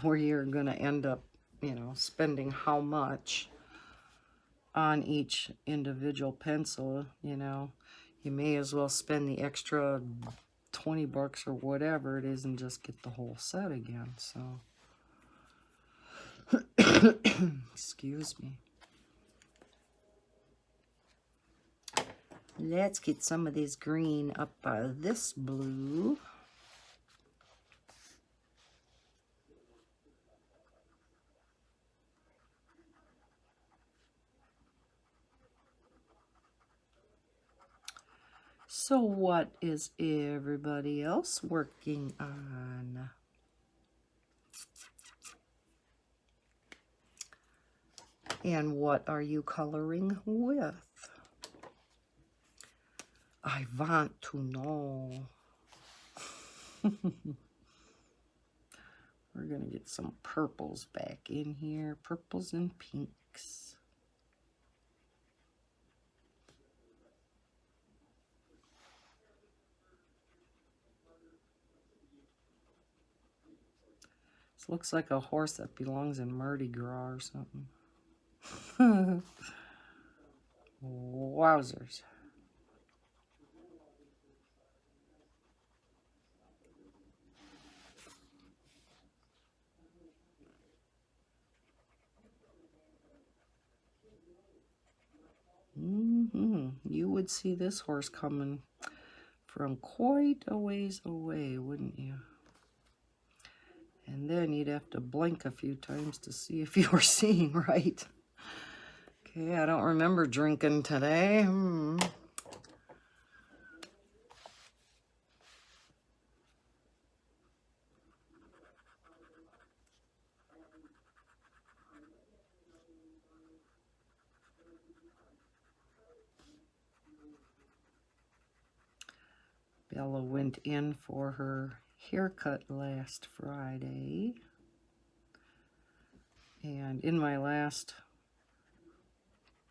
Speaker 1: where you're going to end up, you know, spending how much on each individual pencil, you know, you may as well spend the extra 20 bucks or whatever it is and just get the whole set again. So excuse me. Let's get some of this green up by this blue. So what is everybody else working on? And what are you coloring with? I want to know. We're going to get some purples back in here. Purples and pinks. This looks like a horse that belongs in Mardi Gras or something. Wowzers. You would see this horse coming from quite a ways away, wouldn't you? And then you'd have to blink a few times to see if you were seeing right. Okay, I don't remember drinking today. Bella went in for her haircut last Friday. And in my last,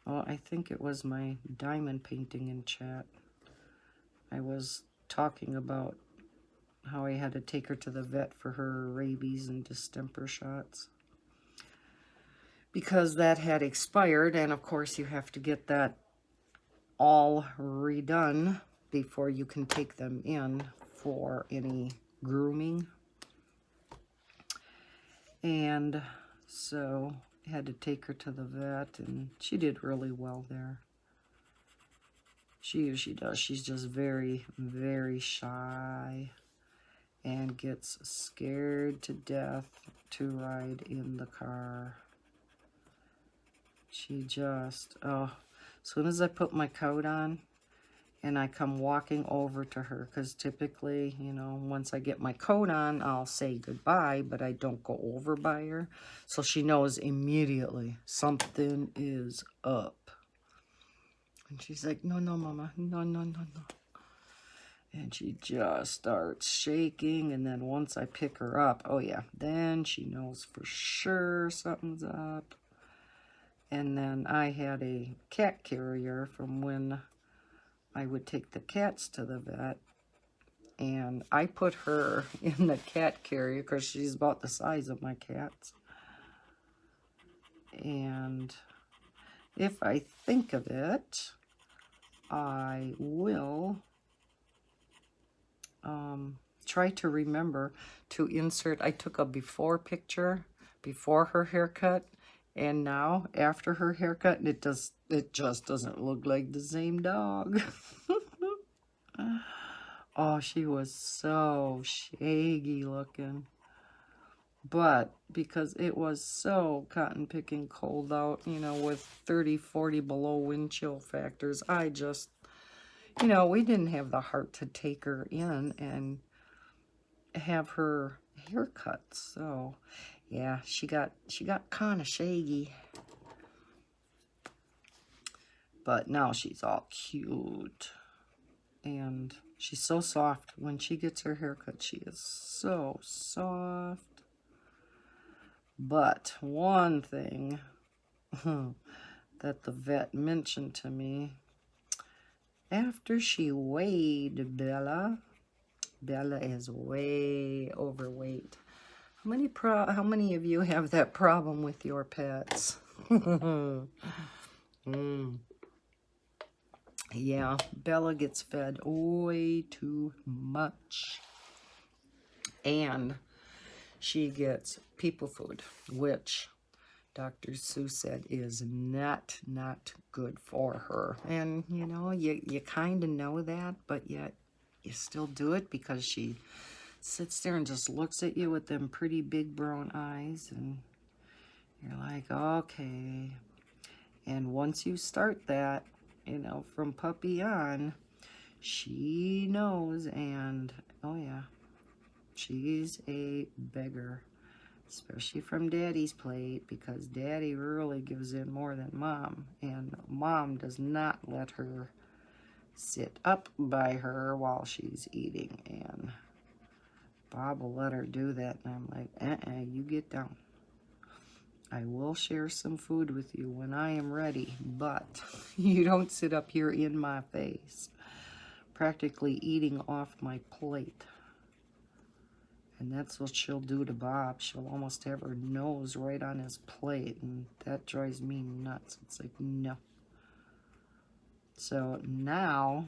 Speaker 1: well, I think it was my diamond painting in chat, I was talking about how I had to take her to the vet for her rabies and distemper shots, because that had expired, and of course you have to get that all redone before you can take them in for any grooming. And so I had to take her to the vet, and she did really well there. She usually does. She's just very, very shy and gets scared to death to ride in the car. She just, oh, as soon as I put my coat on and I come walking over to her, because typically, you know, once I get my coat on, I'll say goodbye, but I don't go over by her. So she knows immediately something is up. And she's like, no, no, Mama, no, no, no, no. And she just starts shaking, and then once I pick her up, oh yeah, then she knows for sure something's up. And then I had a cat carrier from when I would take the cats to the vet, and I put her in the cat carrier because she's about the size of my cats. And if I think of it, I will try to remember to insert. I took a before picture before her haircut, and now after her haircut, and it just doesn't look like the same dog. Oh, she was so shaggy looking. But because it was so cotton picking cold out, you know, with 30, 40 below wind chill factors, I just, you know, we didn't have the heart to take her in and have her haircut. So yeah, she got kind of shaggy. But now she's all cute. And she's so soft. When she gets her haircut, she is so soft. But one thing that the vet mentioned to me, after she weighed Bella is way overweight. How many of you have that problem with your pets? Yeah, Bella gets fed way too much. And she gets people food, which Dr. Sue said is not good for her. And, you know, you kind of know that, but yet you still do it because she sits there and just looks at you with them pretty big brown eyes. And you're like, okay. And once you start that, you know, from puppy on, she knows, and oh yeah, she's a beggar, especially from Daddy's plate, because Daddy really gives in more than Mom, and Mom does not let her sit up by her while she's eating, and Bob will let her do that, and I'm like, you get down. I will share some food with you when I am ready, but you don't sit up here in my face, practically eating off my plate. And that's what she'll do to Bob. She'll almost have her nose right on his plate, and that drives me nuts. It's like, no. So now,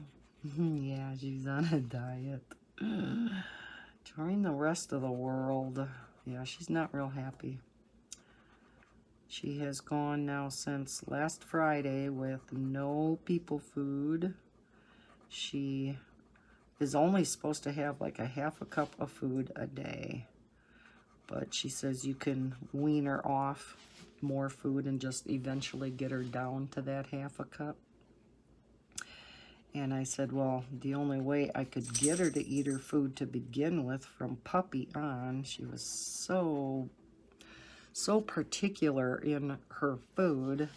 Speaker 1: yeah, she's on a diet. Join the rest of the world. Yeah, she's not real happy. She has gone now since last Friday with no people food. She is only supposed to have like a half a cup of food a day. But she says you can wean her off more food and just eventually get her down to that half a cup. And I said, well, the only way I could get her to eat her food to begin with from puppy on, she was so particular in her food.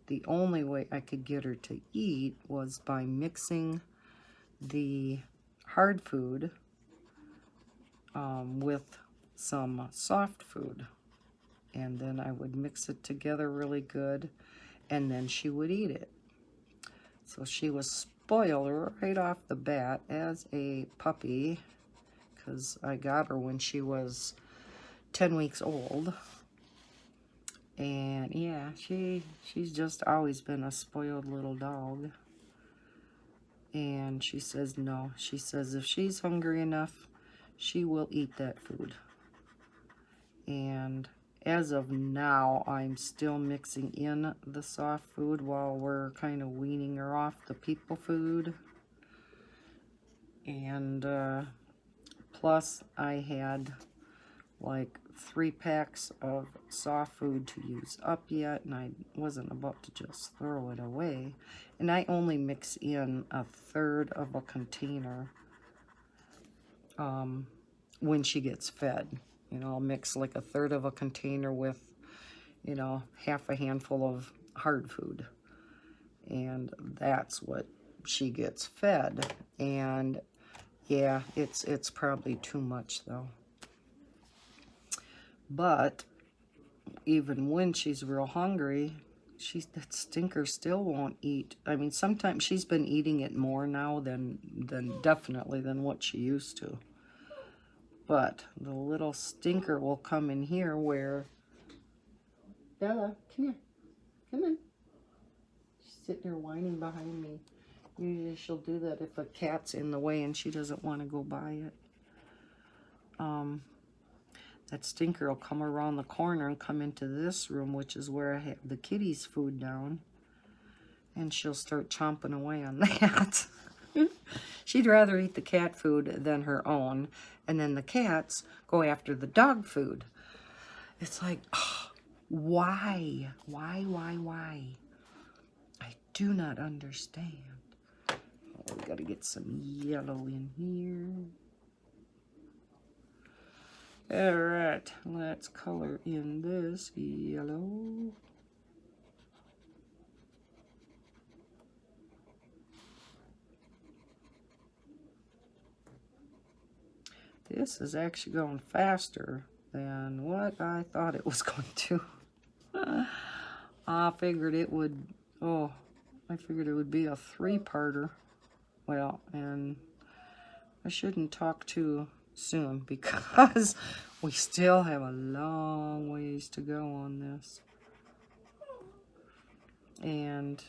Speaker 1: The only way I could get her to eat was by mixing the hard food with some soft food. And then I would mix it together really good, and then she would eat it. So she was spoiled right off the bat as a puppy, because I got her when she was 10 weeks old. And yeah, she's just always been a spoiled little dog. And she says no. She says if she's hungry enough, she will eat that food. And as of now, I'm still mixing in the soft food while we're kind of weaning her off the people food. And plus I had like 3 packs of soft food to use up yet, and I wasn't about to just throw it away. And I only mix in 1/3 of a container when she gets fed. You know, I'll mix like 1/3 of a container with, you know, half a handful of hard food. And that's what she gets fed. And yeah, it's probably too much though. But even when she's real hungry, that stinker still won't eat. I mean, sometimes she's been eating it more now than definitely than what she used to. But the little stinker will come in here where, Bella, come here, come in. She's sitting there whining behind me. Usually she'll do that if a cat's in the way and she doesn't want to go by it. That stinker will come around the corner and come into this room, which is where I have the kitty's food down. And she'll start chomping away on that. She'd rather eat the cat food than her own. And then the cats go after the dog food. It's like, oh, why? Why? I do not understand. Oh, we gotta get some yellow in here. Alright, let's color in this yellow. This is actually going faster than what I thought it was going to. I figured it would, I figured it would be a 3-parter. Well, and I shouldn't talk too soon because we still have a long ways to go on this. And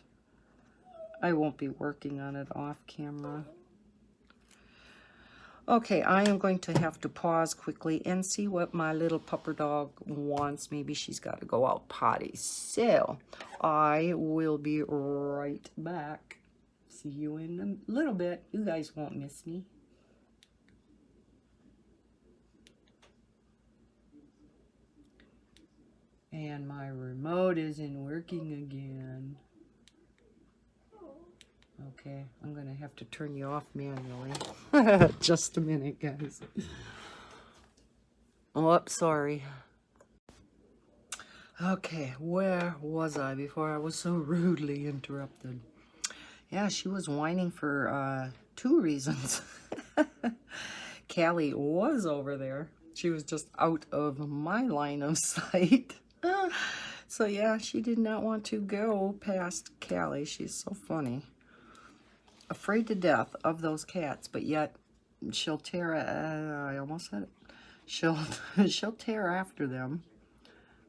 Speaker 1: I won't be working on it off camera. Okay, I am going to have to pause quickly and see what my little pupper dog wants. Maybe she's got to go out potty. So, I will be right back. See you in a little bit. You guys won't miss me. And my remote isn't working again. Okay, I'm going to have to turn you off manually. Just a minute, guys. Oh, sorry. Okay, where was I before I was so rudely interrupted? Yeah, she was whining for 2 reasons. Callie was over there. She was just out of my line of sight. So yeah, she did not want to go past Callie. She's so funny. Afraid to death of those cats, but yet she'll tear, I almost said it. She'll tear after them.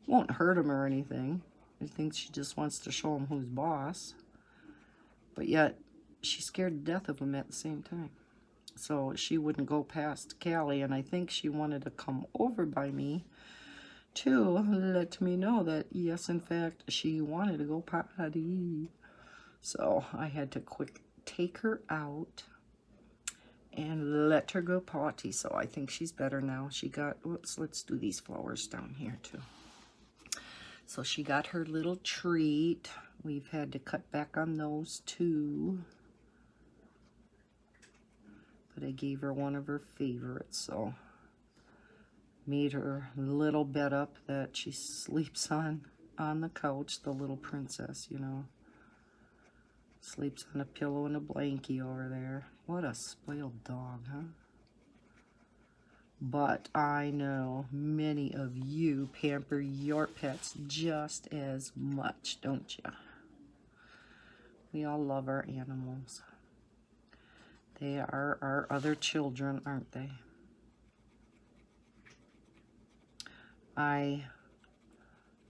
Speaker 1: Won't hurt them or anything. I think she just wants to show them who's boss. But yet, she's scared to death of them at the same time. So she wouldn't go past Callie, and I think she wanted to come over by me to let me know that, yes, in fact, she wanted to go potty. So I had to quick take her out and let her go potty. So I think she's better now. She got, whoops, let's do these flowers down here too. So she got her little treat. We've had to cut back on those too. But I gave her one of her favorites, so made her little bed up that she sleeps on the couch, the little princess, you know. Sleeps on a pillow and a blankie over there. What a spoiled dog, huh? But I know many of you pamper your pets just as much, don't you? We all love our animals. They are our other children, aren't they? I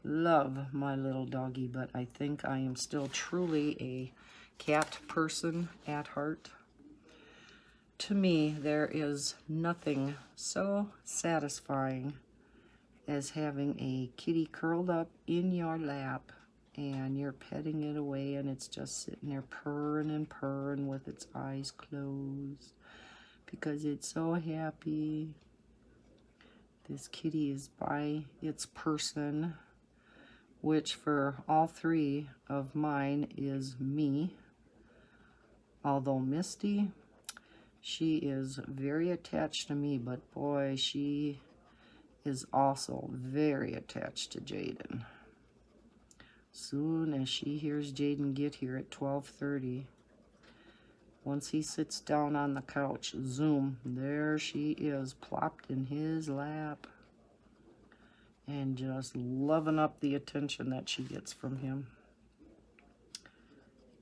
Speaker 1: love my little doggy, but I think I am still truly a cat person at heart. To me, there is nothing so satisfying as having a kitty curled up in your lap and you're petting it away and it's just sitting there purring and purring with its eyes closed because it's so happy. This kitty is by its person, which for all three of mine is me. Although Misty, she is very attached to me, but boy, she is also very attached to Jaden. Soon as she hears Jaden get here at 12:30, once he sits down on the couch, zoom, there she is, plopped in his lap and just loving up the attention that she gets from him.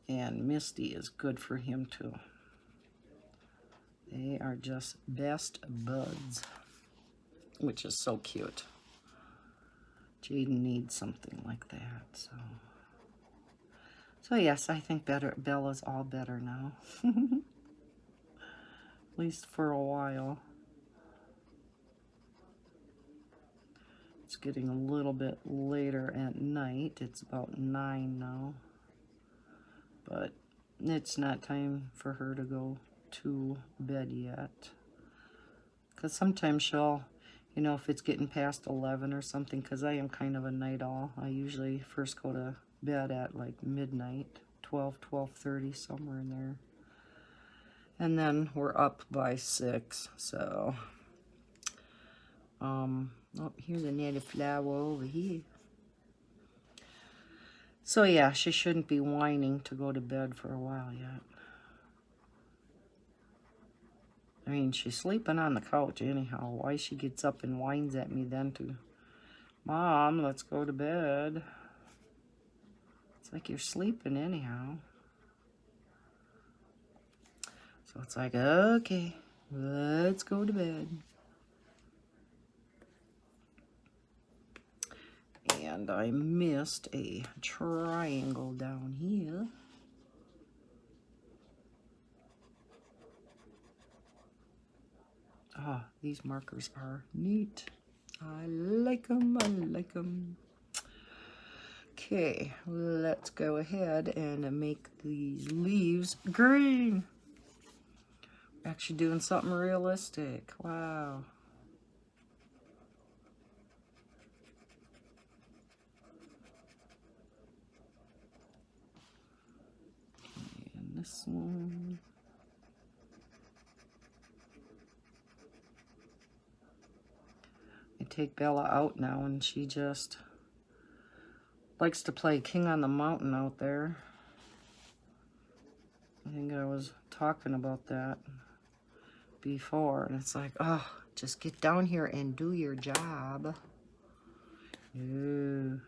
Speaker 1: And Misty is good for him too. They are just best buds, which is so cute. Jaden needs something like that, so yes, I think Bella's all better now. At least for a while. It's getting a little bit later at night. It's about 9 now. But it's not time for her to go to bed yet. Because sometimes she'll, you know, if it's getting past 11 or something, because I am kind of a night owl, I usually first go to bed at like midnight, 12:30, somewhere in there. And then we're up by 6, so... oh, here's a native flower over here. So yeah, she shouldn't be whining to go to bed for a while yet. I mean, she's sleeping on the couch anyhow. Why she gets up and whines at me then to, Mom, let's go to bed. It's like you're sleeping anyhow. So it's like, okay, let's go to bed. And I missed a triangle down here. Ah, these markers are neat. I like them, I like them. Okay, let's go ahead and make these leaves green. We're actually doing something realistic. Wow. And this one. I take Bella out now and she just likes to play King on the Mountain out there. I think I was talking about that before, and it's like, oh, just get down here and do your job. Ooh.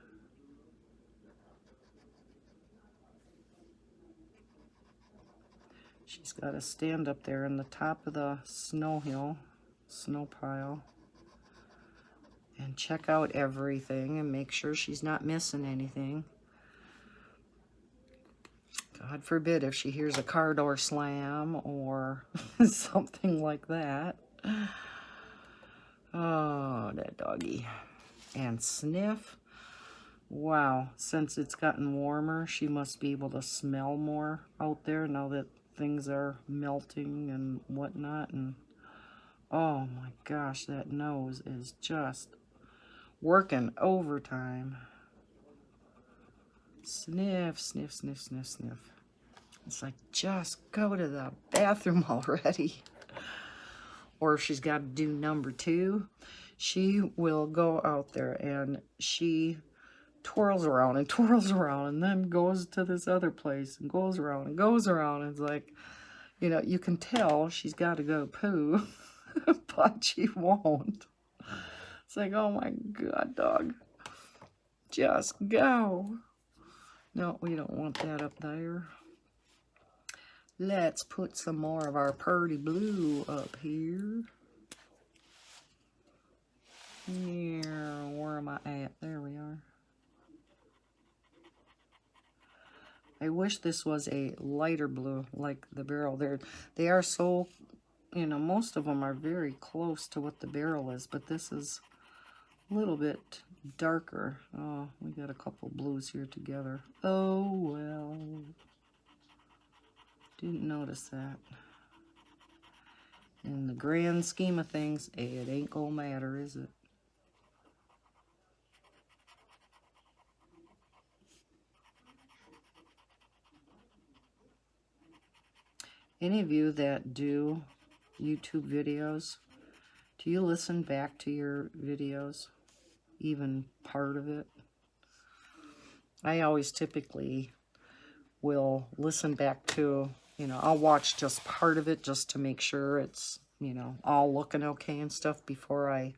Speaker 1: She's got to stand up there in the top of the snow pile, and check out everything and make sure she's not missing anything. God forbid if she hears a car door slam or something like that. Oh, that doggy. And Sniff. Wow, since it's gotten warmer, she must be able to smell more out there now that things are melting and whatnot. And oh my gosh, that nose is just working overtime. Sniff, sniff, sniff, sniff, sniff. It's like, just go to the bathroom already. Or if she's got to do number 2, she will go out there and she twirls around and twirls around and then goes to this other place and goes around and goes around. It's like, you know, you can tell she's got to go poo, but she won't. It's like, oh my God, dog. Just go. No, we don't want that up there. Let's put some more of our purdy blue up here. Yeah, where am I at? There we are. I wish this was a lighter blue, like the barrel. They are so, you know, most of them are very close to what the barrel is, but this is a little bit darker. Oh, we got a couple blues here together. Oh, well. Didn't notice that. In the grand scheme of things, it ain't gonna matter, is it? Any of you that do YouTube videos, do you listen back to your videos? Even part of it? I always typically will listen back to, you know, I'll watch just part of it just to make sure it's, you know, all looking okay and stuff before I,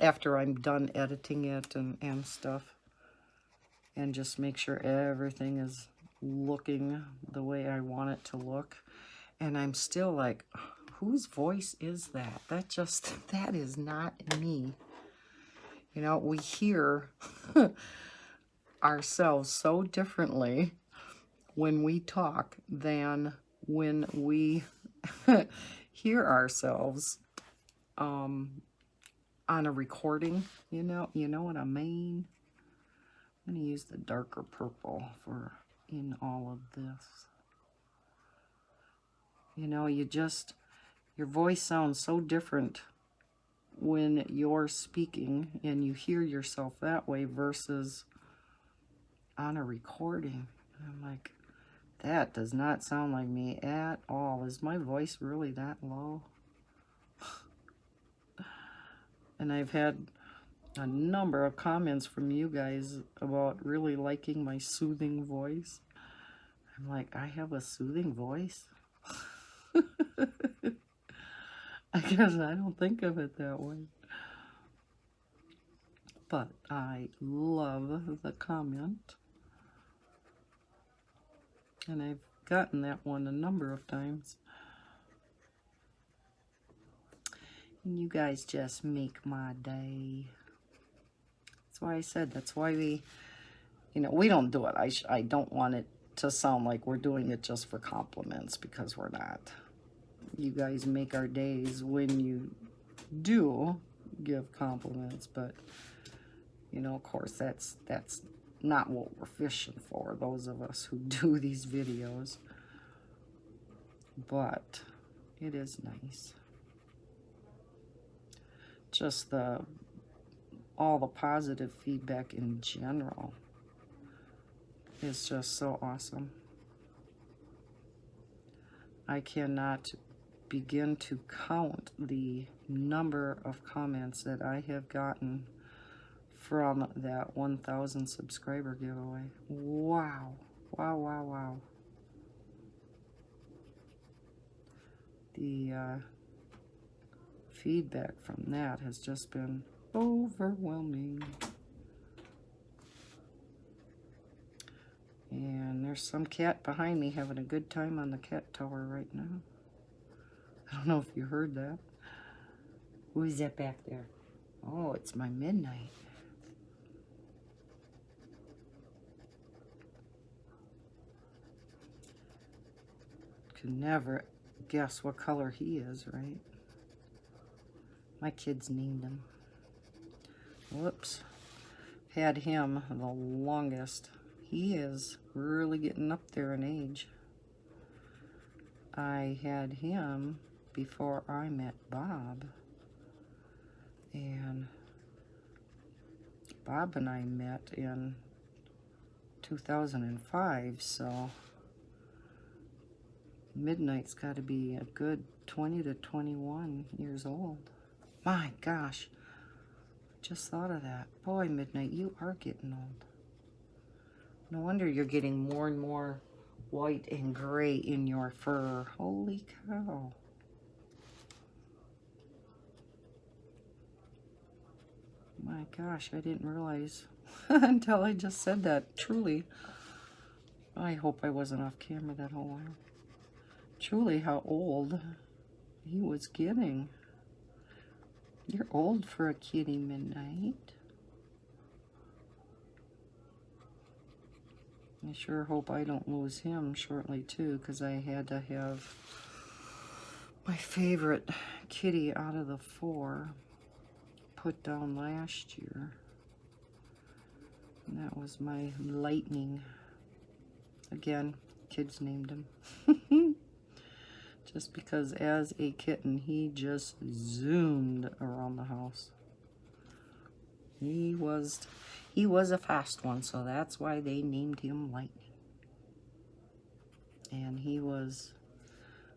Speaker 1: after I'm done editing it and stuff. And just make sure everything is looking the way I want it to look. And I'm still like, whose voice is that? That is not me. You know, we hear ourselves so differently when we talk than when we hear ourselves on a recording. You know what I mean? I'm going to use the darker purple for in all of this. You know, your voice sounds so different when you're speaking and you hear yourself that way versus on a recording. I'm like, that does not sound like me at all. Is my voice really that low? And I've had a number of comments from you guys about really liking my soothing voice. I'm like, I have a soothing voice? I guess I don't think of it that way. But I love the comment. And I've gotten that one a number of times. And you guys just make my day. That's why I said, that's why we, you know, we don't do it. I don't want it to sound like we're doing it just for compliments, because we're not. You guys make our days when you do give compliments, but, you know, of course, that's not what we're fishing for, those of us who do these videos. But it is nice. Just all the positive feedback in general is just so awesome. I cannot begin to count the number of comments that I have gotten from that 1,000 subscriber giveaway. Wow. Wow, wow, wow. The feedback from that has just been overwhelming. And there's some cat behind me having a good time on the cat tower right now. I don't know if you heard that. Who is that back there? Oh, it's my midnight. Could never guess what color he is, right? My kids named him. Whoops. Had him the longest. He is really getting up there in age. I had him before I met Bob. And Bob and I met in 2005, so Midnight's got to be a good 20 to 21 years old. My gosh. Just thought of that. Boy, Midnight, you are getting old. No wonder you're getting more and more white and gray in your fur. Holy cow. My gosh, I didn't realize until I just said that. Truly. I hope I wasn't off camera that whole while. Truly, how old he was getting. You're old for a kitty, Midnight. I sure hope I don't lose him shortly, too, because I had to have my favorite kitty out of the 4 put down last year. And that was my Lightning. Again, kids named him. Just because as a kitten, he just zoomed around the house. He was a fast one, so that's why they named him Lightning. And he was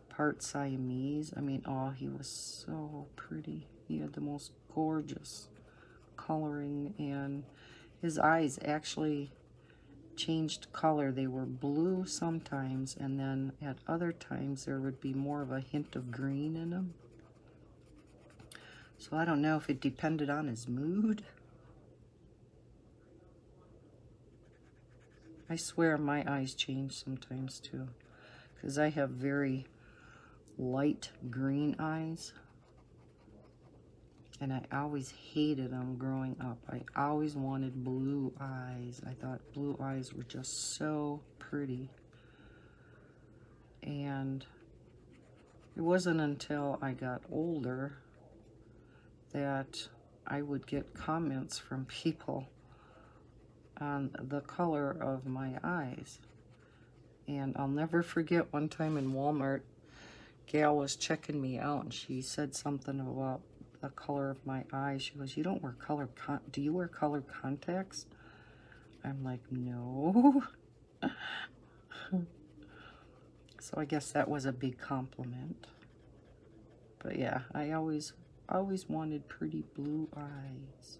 Speaker 1: part Siamese. I mean, oh, he was so pretty. He had the most gorgeous coloring, and his eyes actually changed color. They were blue sometimes, and then at other times there would be more of a hint of green in them. So I don't know if it depended on his mood. I swear my eyes change sometimes too, because I have very light green eyes, and I always hated them growing up. I always wanted blue eyes. I thought blue eyes were just so pretty. And it wasn't until I got older that I would get comments from people on the color of my eyes. And I'll never forget one time in Walmart, gal was checking me out, and she said something about the color of my eyes. She goes, "You don't wear do you wear colored contacts?" I'm like, "No." So I guess that was a big compliment. But yeah, I always wanted pretty blue eyes.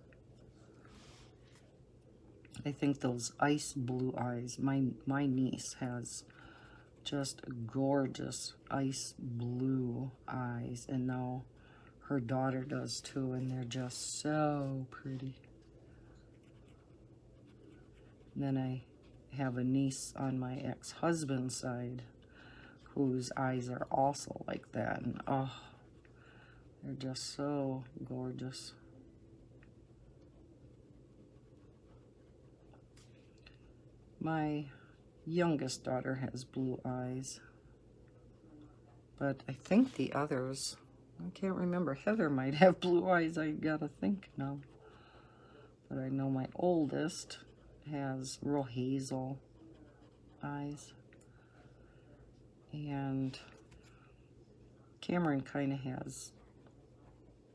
Speaker 1: I think those ice blue eyes, my niece has just gorgeous ice blue eyes, and now her daughter does too, and they're just so pretty. And then I have a niece on my ex-husband's side whose eyes are also like that, and oh, they're just so gorgeous. My youngest daughter has blue eyes, but I think the others, I can't remember. Heather might have blue eyes, I gotta think now. But I know my oldest has real hazel eyes. And Cameron kind of has,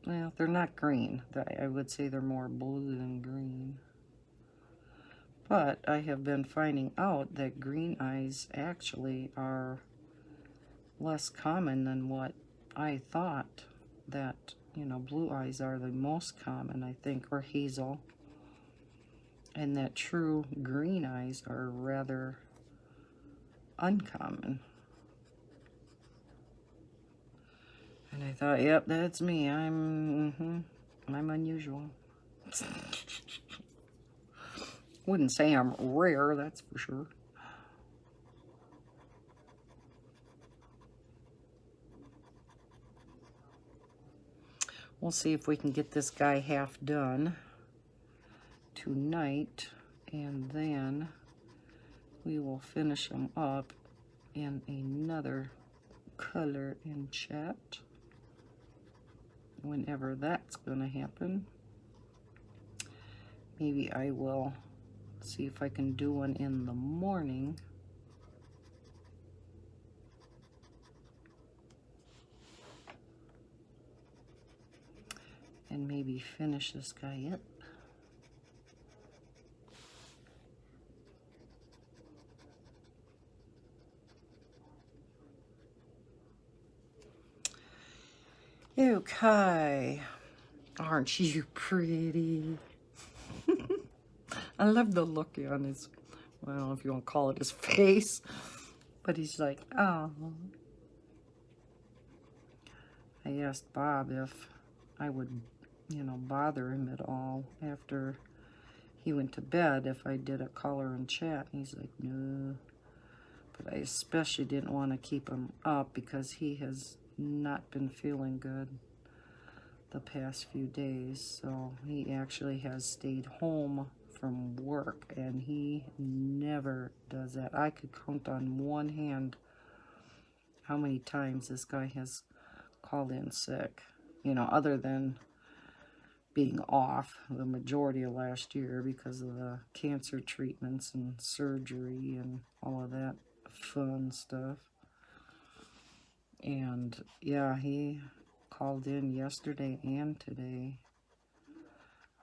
Speaker 1: well, they're not green. I would say they're more blue than green. But I have been finding out that green eyes actually are less common than what I thought. That, you know, blue eyes are the most common, I think, or hazel. And that true green eyes are rather uncommon. And I thought, yep, that's me. I'm unusual. Wouldn't say I'm rare, that's for sure. We'll see if we can get this guy half done tonight, and then we will finish him up in another color in chat whenever that's gonna happen. Maybe I will see if I can do one in the morning. And maybe finish this guy up. Okay. Aren't you pretty? I love the look on his, well, I don't know if you want to call it his face, but he's like, oh. I asked Bob if I would, you know, bother him at all after he went to bed if I did a color and chat. And he's like, no. But I especially didn't want to keep him up because he has not been feeling good the past few days. So he actually has stayed home from work, and he never does that. I could count on one hand how many times this guy has called in sick, you know, other than being off the majority of last year because of the cancer treatments and surgery and all of that fun stuff. And yeah, he called in yesterday and today.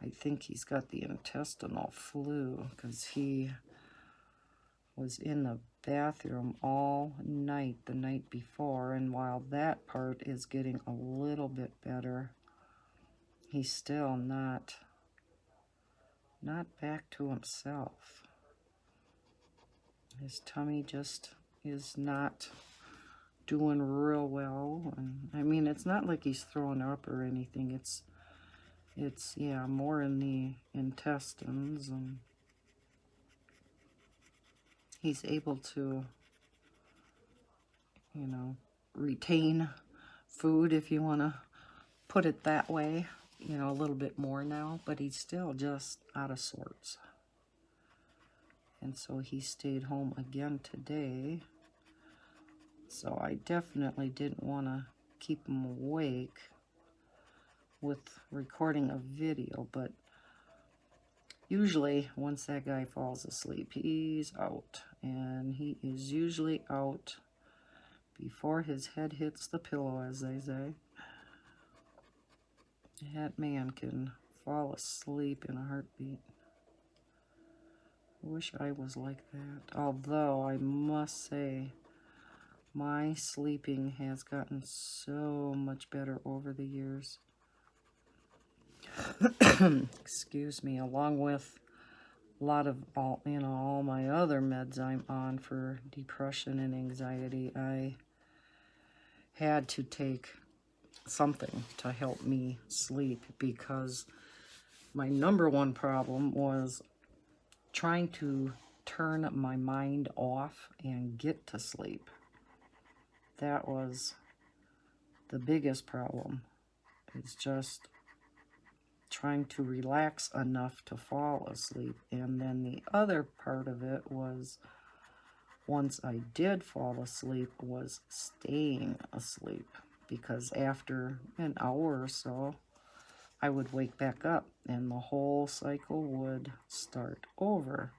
Speaker 1: I think he's got the intestinal flu because he was in the bathroom all night the night before, and while that part is getting a little bit better, he's still not back to himself. His tummy just is not doing real well. And I mean, it's not like he's throwing up or anything. It's yeah, more in the intestines, and he's able to, you know, retain food, if you want to put it that way, you know, a little bit more now, but he's still just out of sorts. And so he stayed home again today. So I definitely didn't want to keep him awake with recording a video, but usually once that guy falls asleep, he's out. And he is usually out before his head hits the pillow, as they say. That man can fall asleep in a heartbeat. I wish I was like that. Although I must say, my sleeping has gotten so much better over the years. Excuse me, along with a lot of all my other meds I'm on for depression and anxiety, I had to take something to help me sleep because my number one problem was trying to turn my mind off and get to sleep. That was the biggest problem. It's just trying to relax enough to fall asleep. And then the other part of it was, once I did fall asleep, was staying asleep, because after an hour or so I would wake back up and the whole cycle would start over.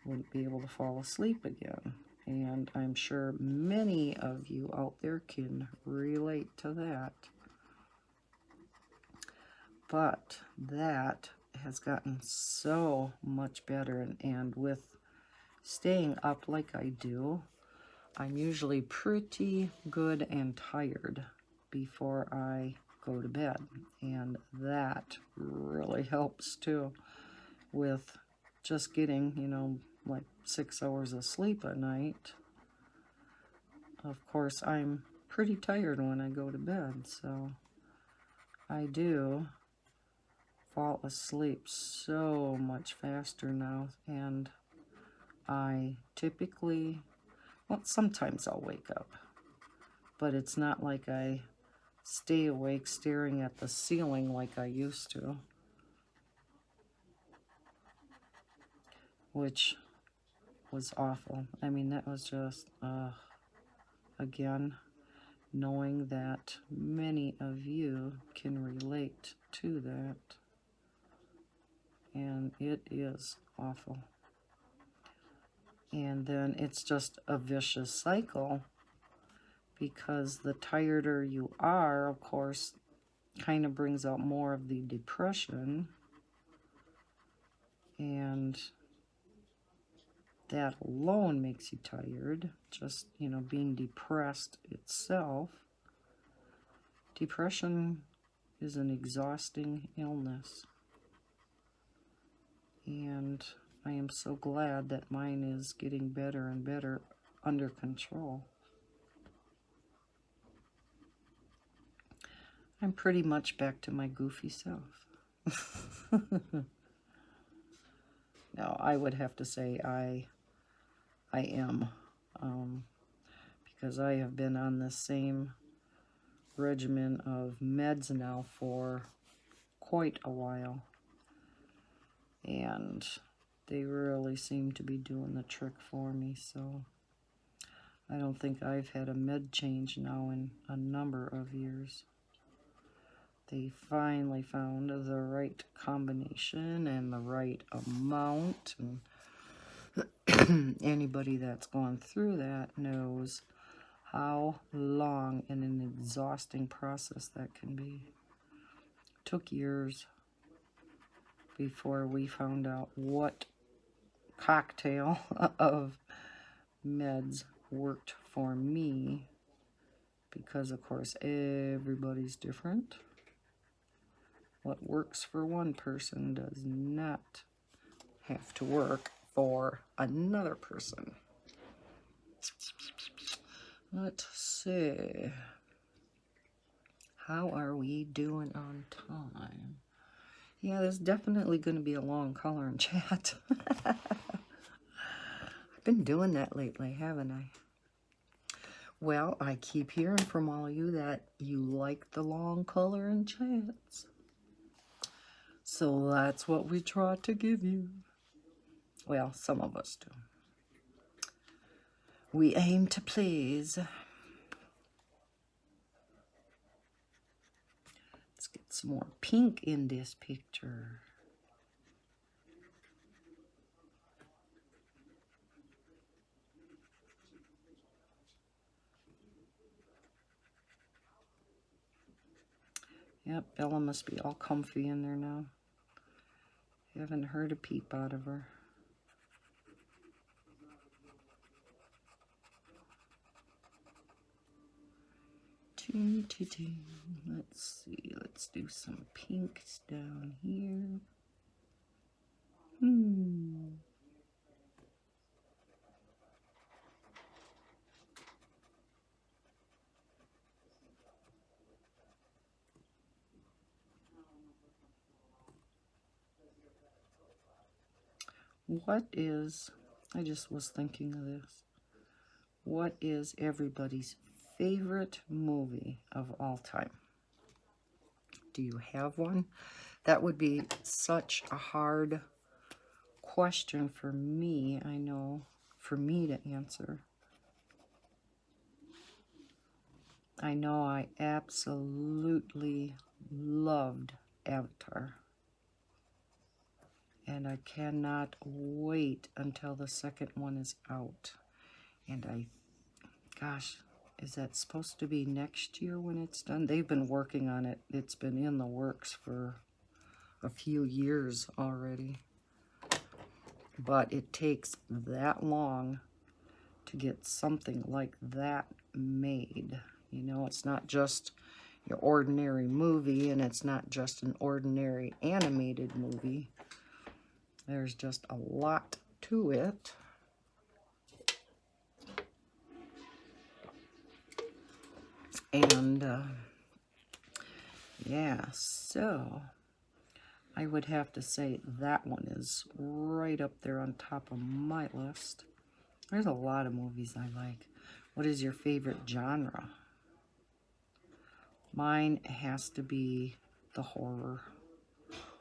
Speaker 1: Wouldn't be able to fall asleep again. And I'm sure many of you out there can relate to that. But that has gotten so much better, and with staying up like I do, I'm usually pretty good and tired before I go to bed, and that really helps too with just getting, you know, like 6 hours of sleep a night. Of course, I'm pretty tired when I go to bed, so I do fall asleep so much faster now. And I typically, well, sometimes I'll wake up, but it's not like I stay awake staring at the ceiling like I used to, which was awful. I mean, that was just, again, knowing that many of you can relate to that, and it is awful. And then it's just a vicious cycle, because the tireder you are, of course, kind of brings out more of the depression, and that alone makes you tired. Just, you know, being depressed itself. Depression is an exhausting illness. And I am so glad that mine is getting better and better under control. I'm pretty much back to my goofy self. No, I would have to say I am, because I have been on the same regimen of meds now for quite a while, and they really seem to be doing the trick for me. So I don't think I've had a med change now in a number of years. They finally found the right combination and the right amount, and anybody that's gone through that knows how long and an exhausting process that can be. It took years before we found out what cocktail of meds worked for me, because of course everybody's different. What works for one person does not have to work for another person. Let's see. How are we doing on time? Yeah, there's definitely going to be a long color and chat. I've been doing that lately, haven't I? Well, I keep hearing from all of you that you like the long color and chats. So that's what we try to give you. Well, some of us do. We aim to please. Let's get some more pink in this picture. Yep, Bella must be all comfy in there now. Haven't heard a peep out of her. Let's see, let's do some pinks down here. What is, I just was thinking of this, what is everybody's favorite movie of all time? Do you have one? That would be such a hard question for me, I know, for me to answer. I know I absolutely loved Avatar. And I cannot wait until the second one is out. And gosh, is that supposed to be next year when it's done? They've been working on it. It's been in the works for a few years already. But it takes that long to get something like that made. You know, it's not just your ordinary movie, and it's not just an ordinary animated movie. There's just a lot to it. And, yeah, so I would have to say that one is right up there on top of my list. There's a lot of movies I like. What is your favorite genre? Mine has to be the horror.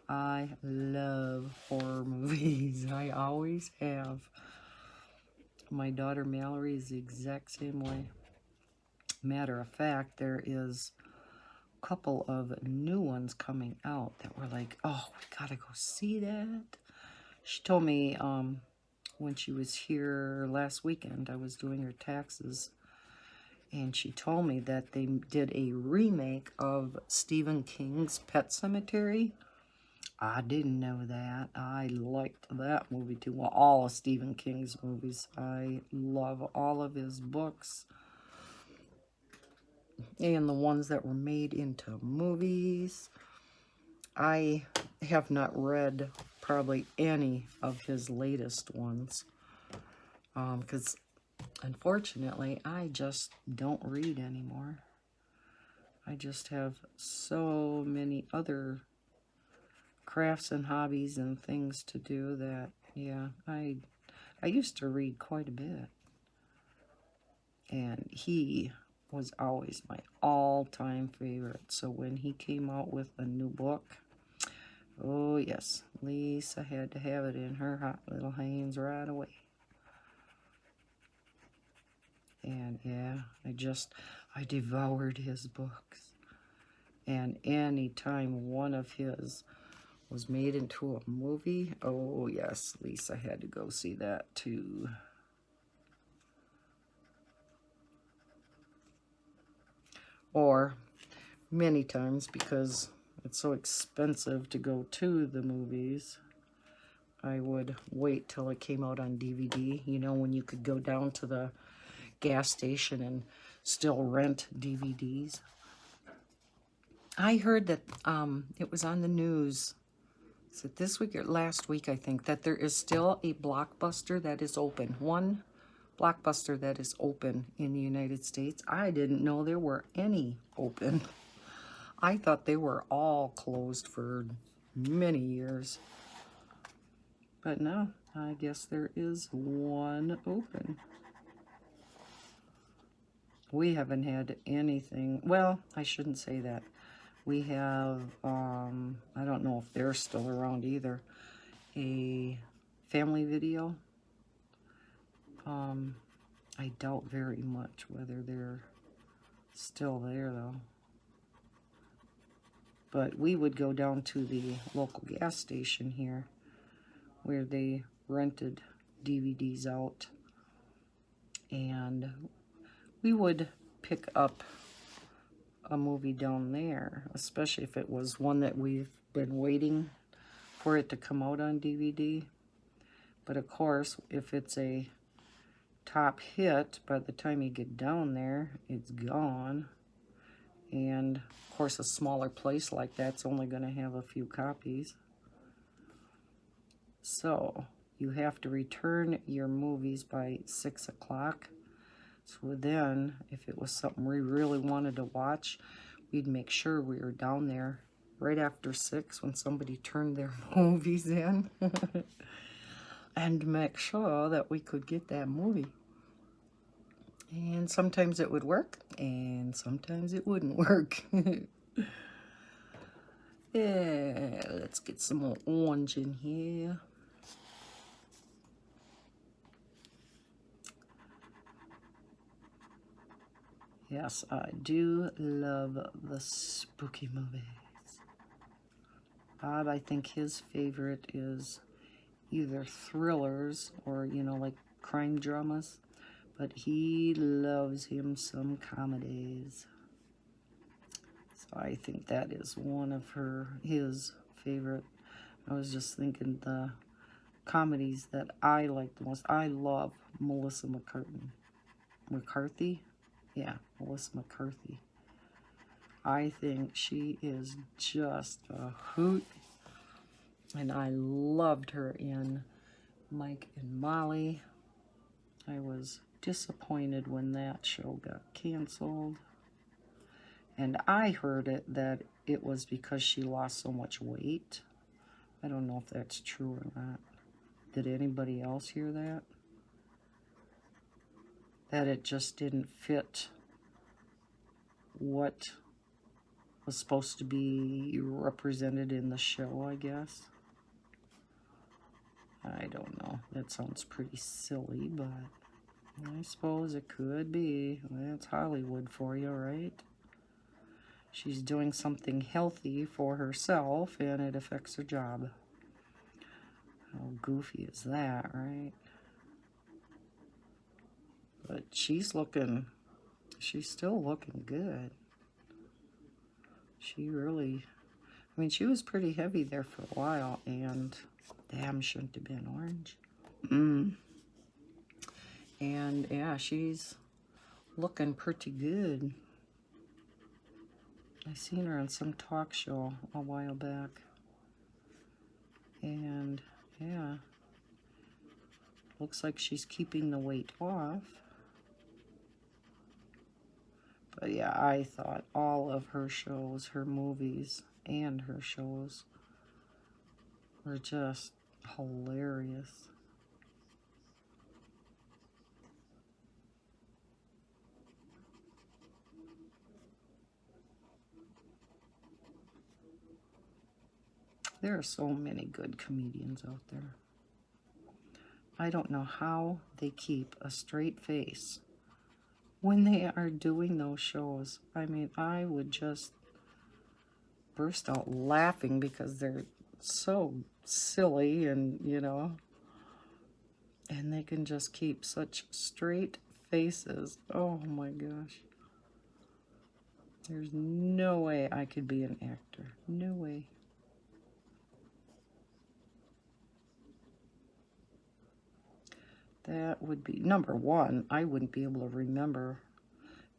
Speaker 1: I love horror movies. I always have. My daughter Mallory is the exact same way. Matter of fact, there is a couple of new ones coming out that were like, oh, we gotta go see that. She told me when she was here last weekend, I was doing her taxes, and she told me that they did a remake of Stephen King's Pet Sematary. I didn't know that. I liked that movie too. Well, all of Stephen King's movies. I love all of his books. and the ones that were made into movies. I have not read probably any of his latest ones, because unfortunately I just don't read anymore. I just have so many other crafts and hobbies and things to do that, yeah, I used to read quite a bit. And he was always my all-time favorite. So when he came out with a new book, oh yes, Lisa had to have it in her hot little hands right away. And yeah, I devoured his books. And anytime one of his was made into a movie, oh yes, Lisa had to go see that too. Or many times, because it's so expensive to go to the movies, I would wait till it came out on DVD. You know, when you could go down to the gas station and still rent DVDs. I heard that it was on the news, is it this week or last week, I think, that there is still a Blockbuster that is open. One Blockbuster that is open in the United States. I didn't know there were any open. I thought they were all closed for many years. But no, I guess there is one open. We haven't had anything. Well, I shouldn't say that. We have, I don't know if they're still around either, a Family Video. I doubt very much whether they're still there, though. But we would go down to the local gas station here where they rented DVDs out, and we would pick up a movie down there, especially if it was one that we've been waiting for it to come out on DVD. But of course, if it's a top hit, by the time you get down there, it's gone. And of course, a smaller place like that's only going to have a few copies. So you have to return your movies by 6 o'clock. So then, if it was something we really wanted to watch, we'd make sure we were down there right after 6 when somebody turned their movies in. And make sure that we could get that movie. And sometimes it would work, and sometimes it wouldn't work. Yeah, let's get some more orange in here. Yes, I do love the spooky movies. Bob, I think his favorite is either thrillers or, you know, like crime dramas. But he loves him some comedies. So I think that is one of his favorite. I was just thinking the comedies that I like the most. I love Melissa McCarthy. Yeah, Melissa McCarthy. I think she is just a hoot. And I loved her in Mike and Molly. I was disappointed when that show got canceled. And I heard that it was because she lost so much weight. I don't know if that's true or not. Did anybody else hear that? That it just didn't fit what was supposed to be represented in the show, I guess. I don't know. That sounds pretty silly, but I suppose it could be. That's Hollywood for you, right? She's doing something healthy for herself, and it affects her job. How goofy is that, right? But she's still looking good. She really, I mean, she was pretty heavy there for a while, and damn, shouldn't have been orange. And yeah, she's looking pretty good. I seen her on some talk show a while back. And yeah, looks like she's keeping the weight off. But yeah, I thought all of her shows, her movies, and her shows were just hilarious. There are so many good comedians out there. I don't know how they keep a straight face when they are doing those shows. I mean, I would just burst out laughing because they're so silly and, you know, and they can just keep such straight faces. Oh my gosh. There's no way I could be an actor. No way. That would be, number one, I wouldn't be able to remember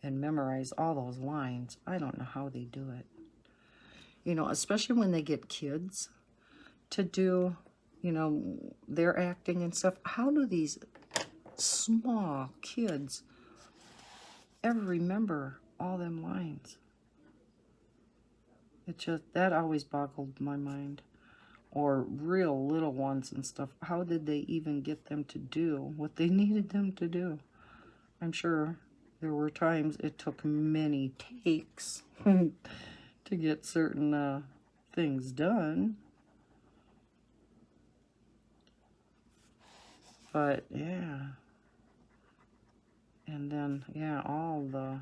Speaker 1: and memorize all those lines. I don't know how they do it. You know, especially when they get kids to do, you know, their acting and stuff. How do these small kids ever remember all them lines? It just, that always boggled my mind. Or real little ones and stuff. How did they even get them to do what they needed them to do? I'm sure there were times it took many takes to get certain things done. But yeah. And then, yeah, all the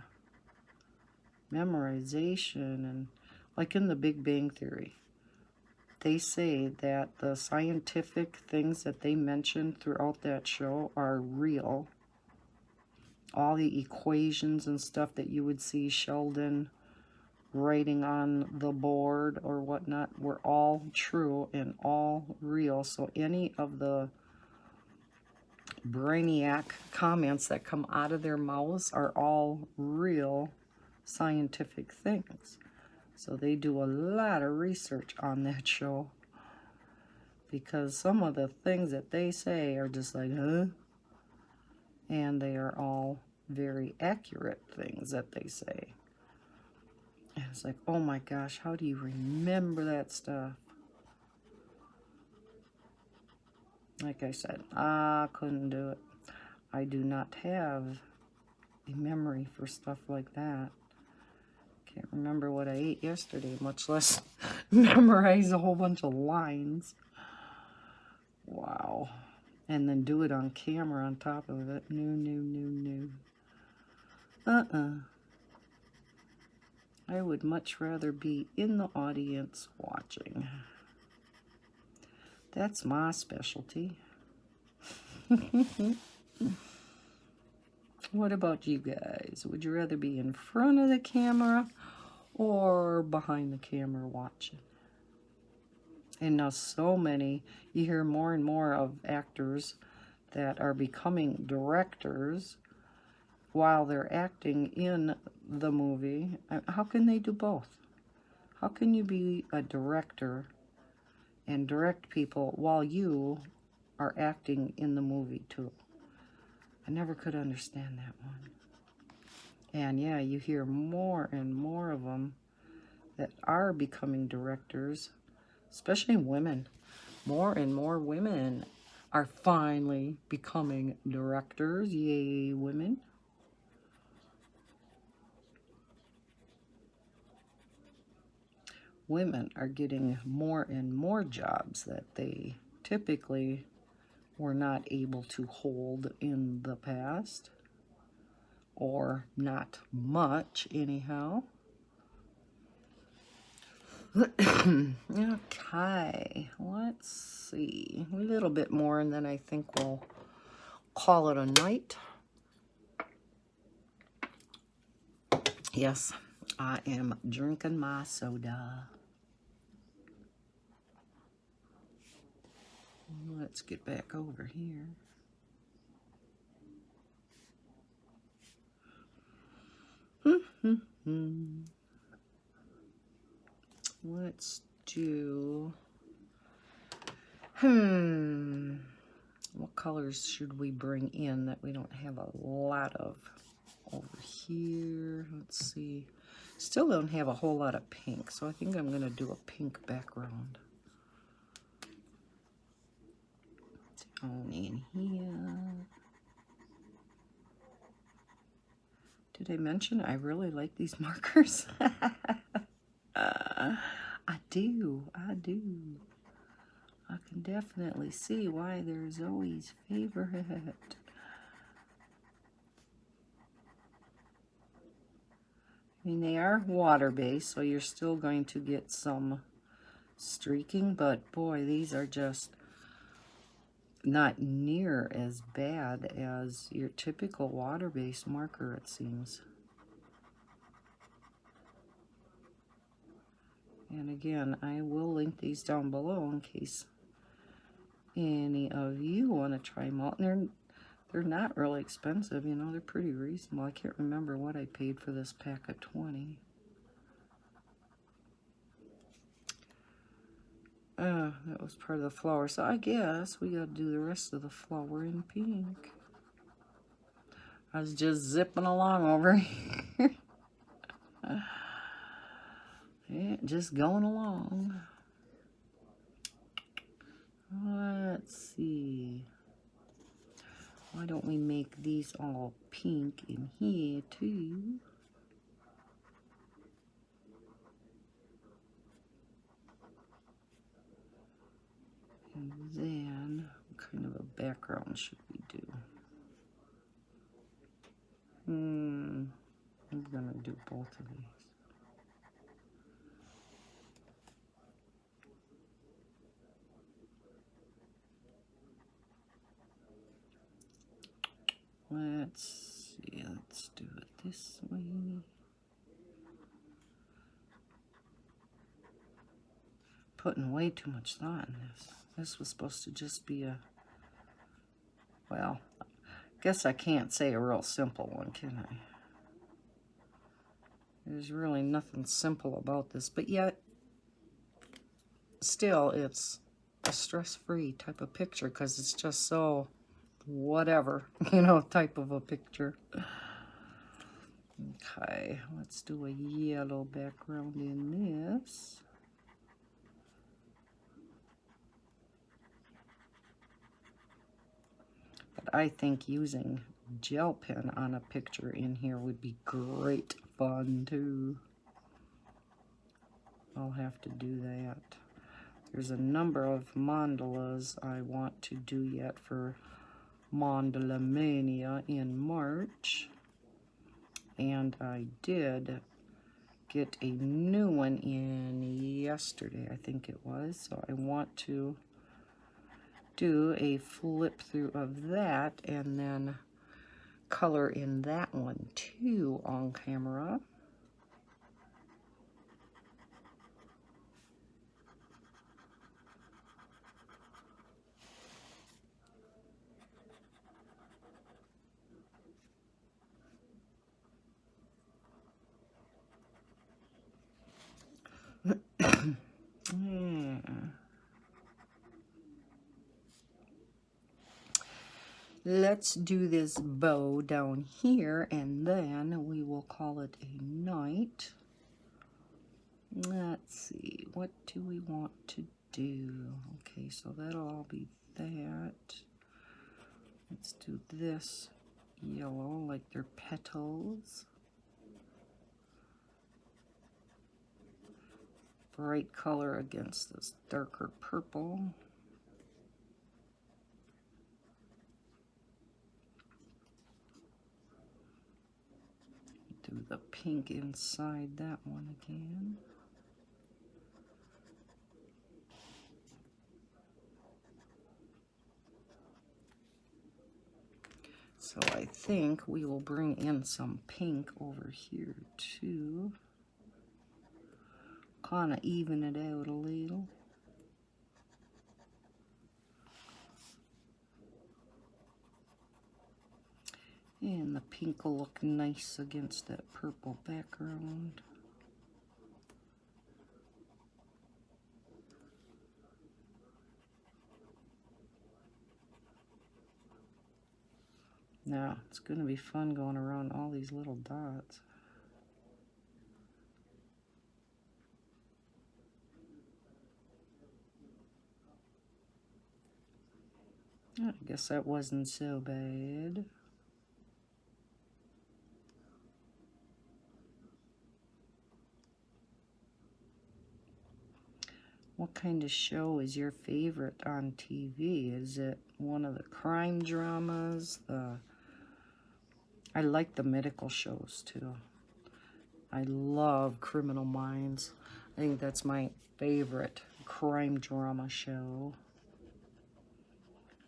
Speaker 1: memorization and like in the Big Bang Theory. They say that the scientific things that they mention throughout that show are real. All the equations and stuff that you would see Sheldon writing on the board or whatnot were all true and all real. So any of the brainiac comments that come out of their mouths are all real scientific things. So they do a lot of research on that show, because some of the things that they say are just like, huh? And they are all very accurate things that they say. And it's like, oh my gosh, how do you remember that stuff? Like I said, I couldn't do it. I do not have a memory for stuff like that. Can't remember what I ate yesterday, much less memorize a whole bunch of lines. Wow. And then do it on camera on top of it. No. I would much rather be in the audience watching. That's my specialty. What about you guys? Would you rather be in front of the camera or behind the camera watching? And now so many, you hear more and more of actors that are becoming directors while they're acting in the movie. How can they do both? How can you be a director and direct people while you are acting in the movie too? I never could understand that one. And yeah, you hear more and more of them that are becoming directors, especially women. More and more women are finally becoming directors. Yay, women. Women are getting more and more jobs that they typically were not able to hold in the past, or not much anyhow. Okay, let's see. A little bit more and then I think we'll call it a night. Yes, I am drinking my soda. Let's get back over here. let's do, what colors should we bring in that we don't have a lot of over here? Let's see. Still don't have a whole lot of pink, so I think I'm going to do a pink background. Down in here. Did I mention I really like these markers? I do. I can definitely see why they're Zoe's favorite. I mean, they are water-based, so you're still going to get some streaking, but boy, these are just not near as bad as your typical water-based marker, it seems. And again, I will link these down below in case any of you want to try them out. And they're not really expensive, you know, they're pretty reasonable. I can't remember what I paid for this pack of 20. That was part of the flower. So I guess we got to do the rest of the flower in pink. I was just zipping along over here. Yeah, just going along. Let's see. Why don't we make these all pink in here too? And then, what kind of a background should we do? I'm gonna do both of these. Let's see, let's do it this way. Putting way too much thought in this. This was supposed to just be a, well, I guess I can't say a real simple one, can I? There's really nothing simple about this, but yet, still, it's a stress-free type of picture because it's just so whatever, you know, type of a picture. Okay, let's do a yellow background in this. But I think using gel pen on a picture in here would be great fun too. I'll have to do that. There's a number of mandalas I want to do yet for Mandala Mania in March. And I did get a new one in yesterday, I think it was. So I want to do a flip through of that and then color in that one too on camera. Yeah. Let's do this bow down here and then we will call it a night. Let's see, what do we want to do? Okay, so that'll all be that. Let's do this yellow like they're petals. Bright color against this darker purple. Do the pink inside that one again. So I think we will bring in some pink over here too. Kind of even it out a little. And the pink will look nice against that purple background. Now, it's going to be fun going around all these little dots. I guess that wasn't so bad. What kind of show is your favorite on TV? Is it one of the crime dramas? I like the medical shows too. I love Criminal Minds. I think that's my favorite crime drama show.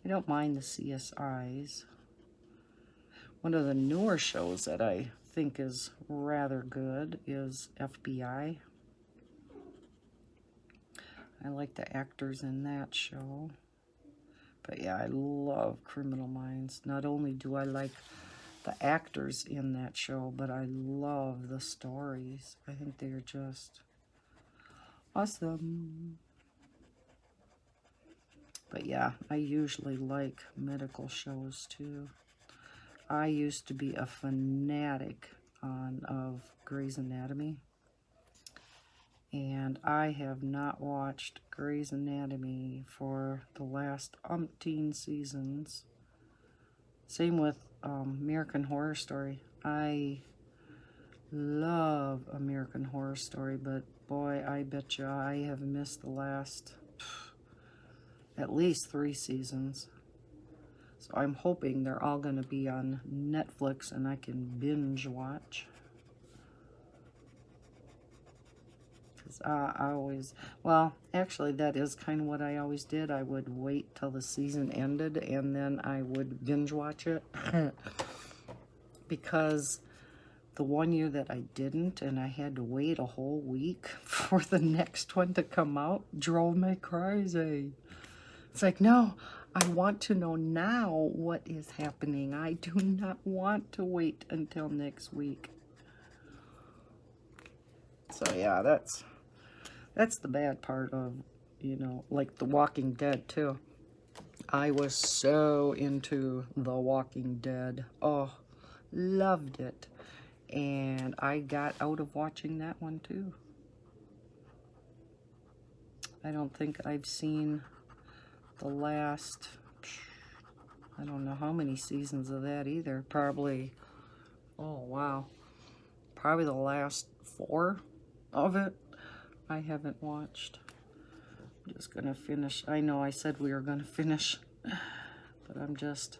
Speaker 1: I don't mind the CSIs. One of the newer shows that I think is rather good is FBI. I like the actors in that show. But yeah, I love Criminal Minds. Not only do I like the actors in that show, but I love the stories. I think they're just awesome. But yeah, I usually like medical shows too. I used to be a fanatic of Grey's Anatomy. And I have not watched Grey's Anatomy for the last umpteen seasons. Same with American Horror Story. I love American Horror Story, but boy, I bet you I have missed the last at least 3 seasons. So I'm hoping they're all going to be on Netflix and I can binge watch. I always, well, actually, that is kind of what I always did. I would wait till the season ended, and then I would binge watch it. Because the one year that I didn't, and I had to wait a whole week for the next one to come out, drove me crazy. It's like, no, I want to know now what is happening. I do not want to wait until next week. So, yeah, that's the bad part of, you know, like The Walking Dead, too. I was so into The Walking Dead. Oh, loved it. And I got out of watching that one, too. I don't think I've seen the last, I don't know how many seasons of that either. Probably, oh, wow. Probably the last 4 of it. I haven't watched. I'm just gonna finish. I know I said we were gonna finish, but I'm just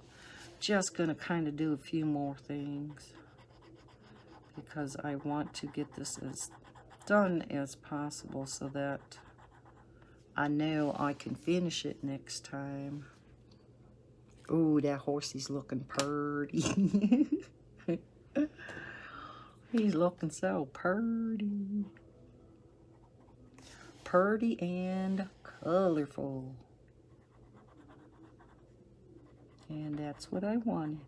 Speaker 1: gonna kind of do a few more things because I want to get this as done as possible so that I know I can finish it next time. Ooh, that horsey's looking purty. He's looking so purty. Pretty and colorful. And that's what I wanted.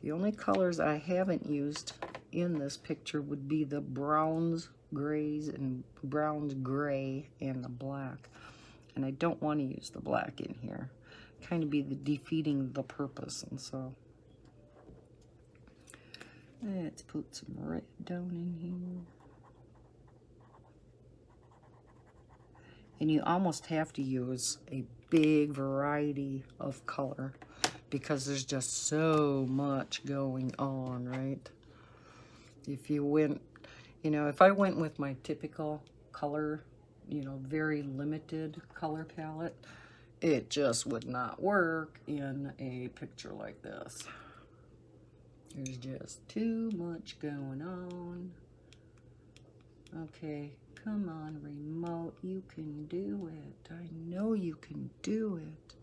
Speaker 1: The only colors I haven't used in this picture would be the browns, grays, and browns, gray, and the black. And I don't want to use the black in here. Kind of be defeating the purpose, and so let's put some red down in here. And you almost have to use a big variety of color because there's just so much going on, right? If you went, you know, if I went with my typical color, you know, very limited color palette, it just would not work in a picture like this. There's just too much going on. Okay. Come on, remote, you can do it. I know you can do it.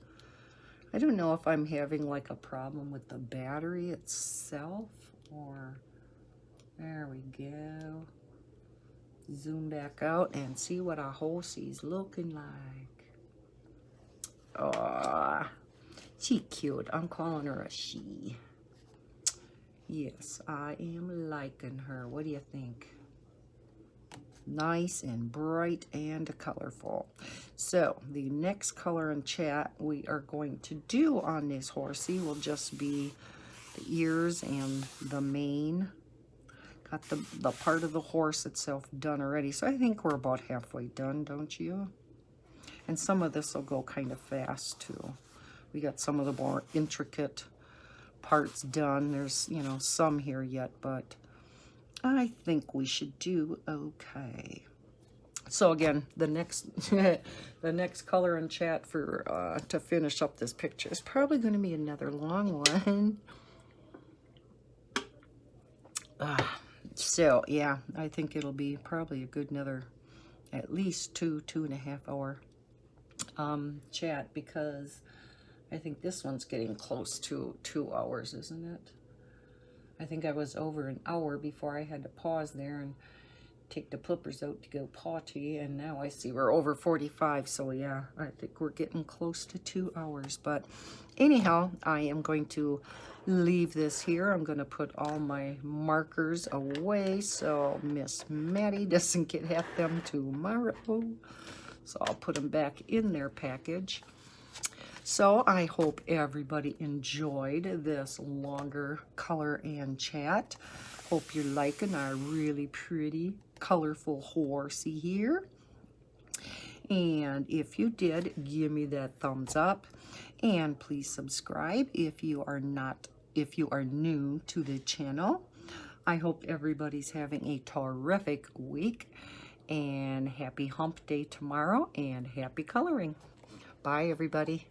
Speaker 1: I don't know if I'm having like a problem with the battery itself or... There we go. Zoom back out and see what our horsey's looking like. Aww. She cute. I'm calling her a she. Yes, I am liking her. What do you think? Nice and bright and colorful. So the next color and chat we are going to do on this horsey will just be the ears and the mane. Got the part of the horse itself done already, so I think we're about halfway done, don't you? And some of this will go kind of fast too. We got some of the more intricate parts done. There's, you know, some here yet, but I think we should do okay. So again, the next the next color and chat for to finish up this picture is probably going to be another long one. So yeah, I think it'll be probably a good another at least 2.5 hour chat, because I think this one's getting close to 2 hours, isn't it? I think I was over an hour before I had to pause there and take the flippers out to go potty, and now I see we're over 45, so yeah, I think we're getting close to 2 hours. But anyhow, I am going to leave this here. I'm going to put all my markers away so Miss Maddie doesn't get at them tomorrow. So I'll put them back in their package. So I hope everybody enjoyed this longer color and chat. Hope you're liking our really pretty, colorful horsey here. And if you did, give me that thumbs up. And please subscribe if you are new to the channel. I hope everybody's having a terrific week. And happy hump day tomorrow, and happy coloring. Bye, everybody.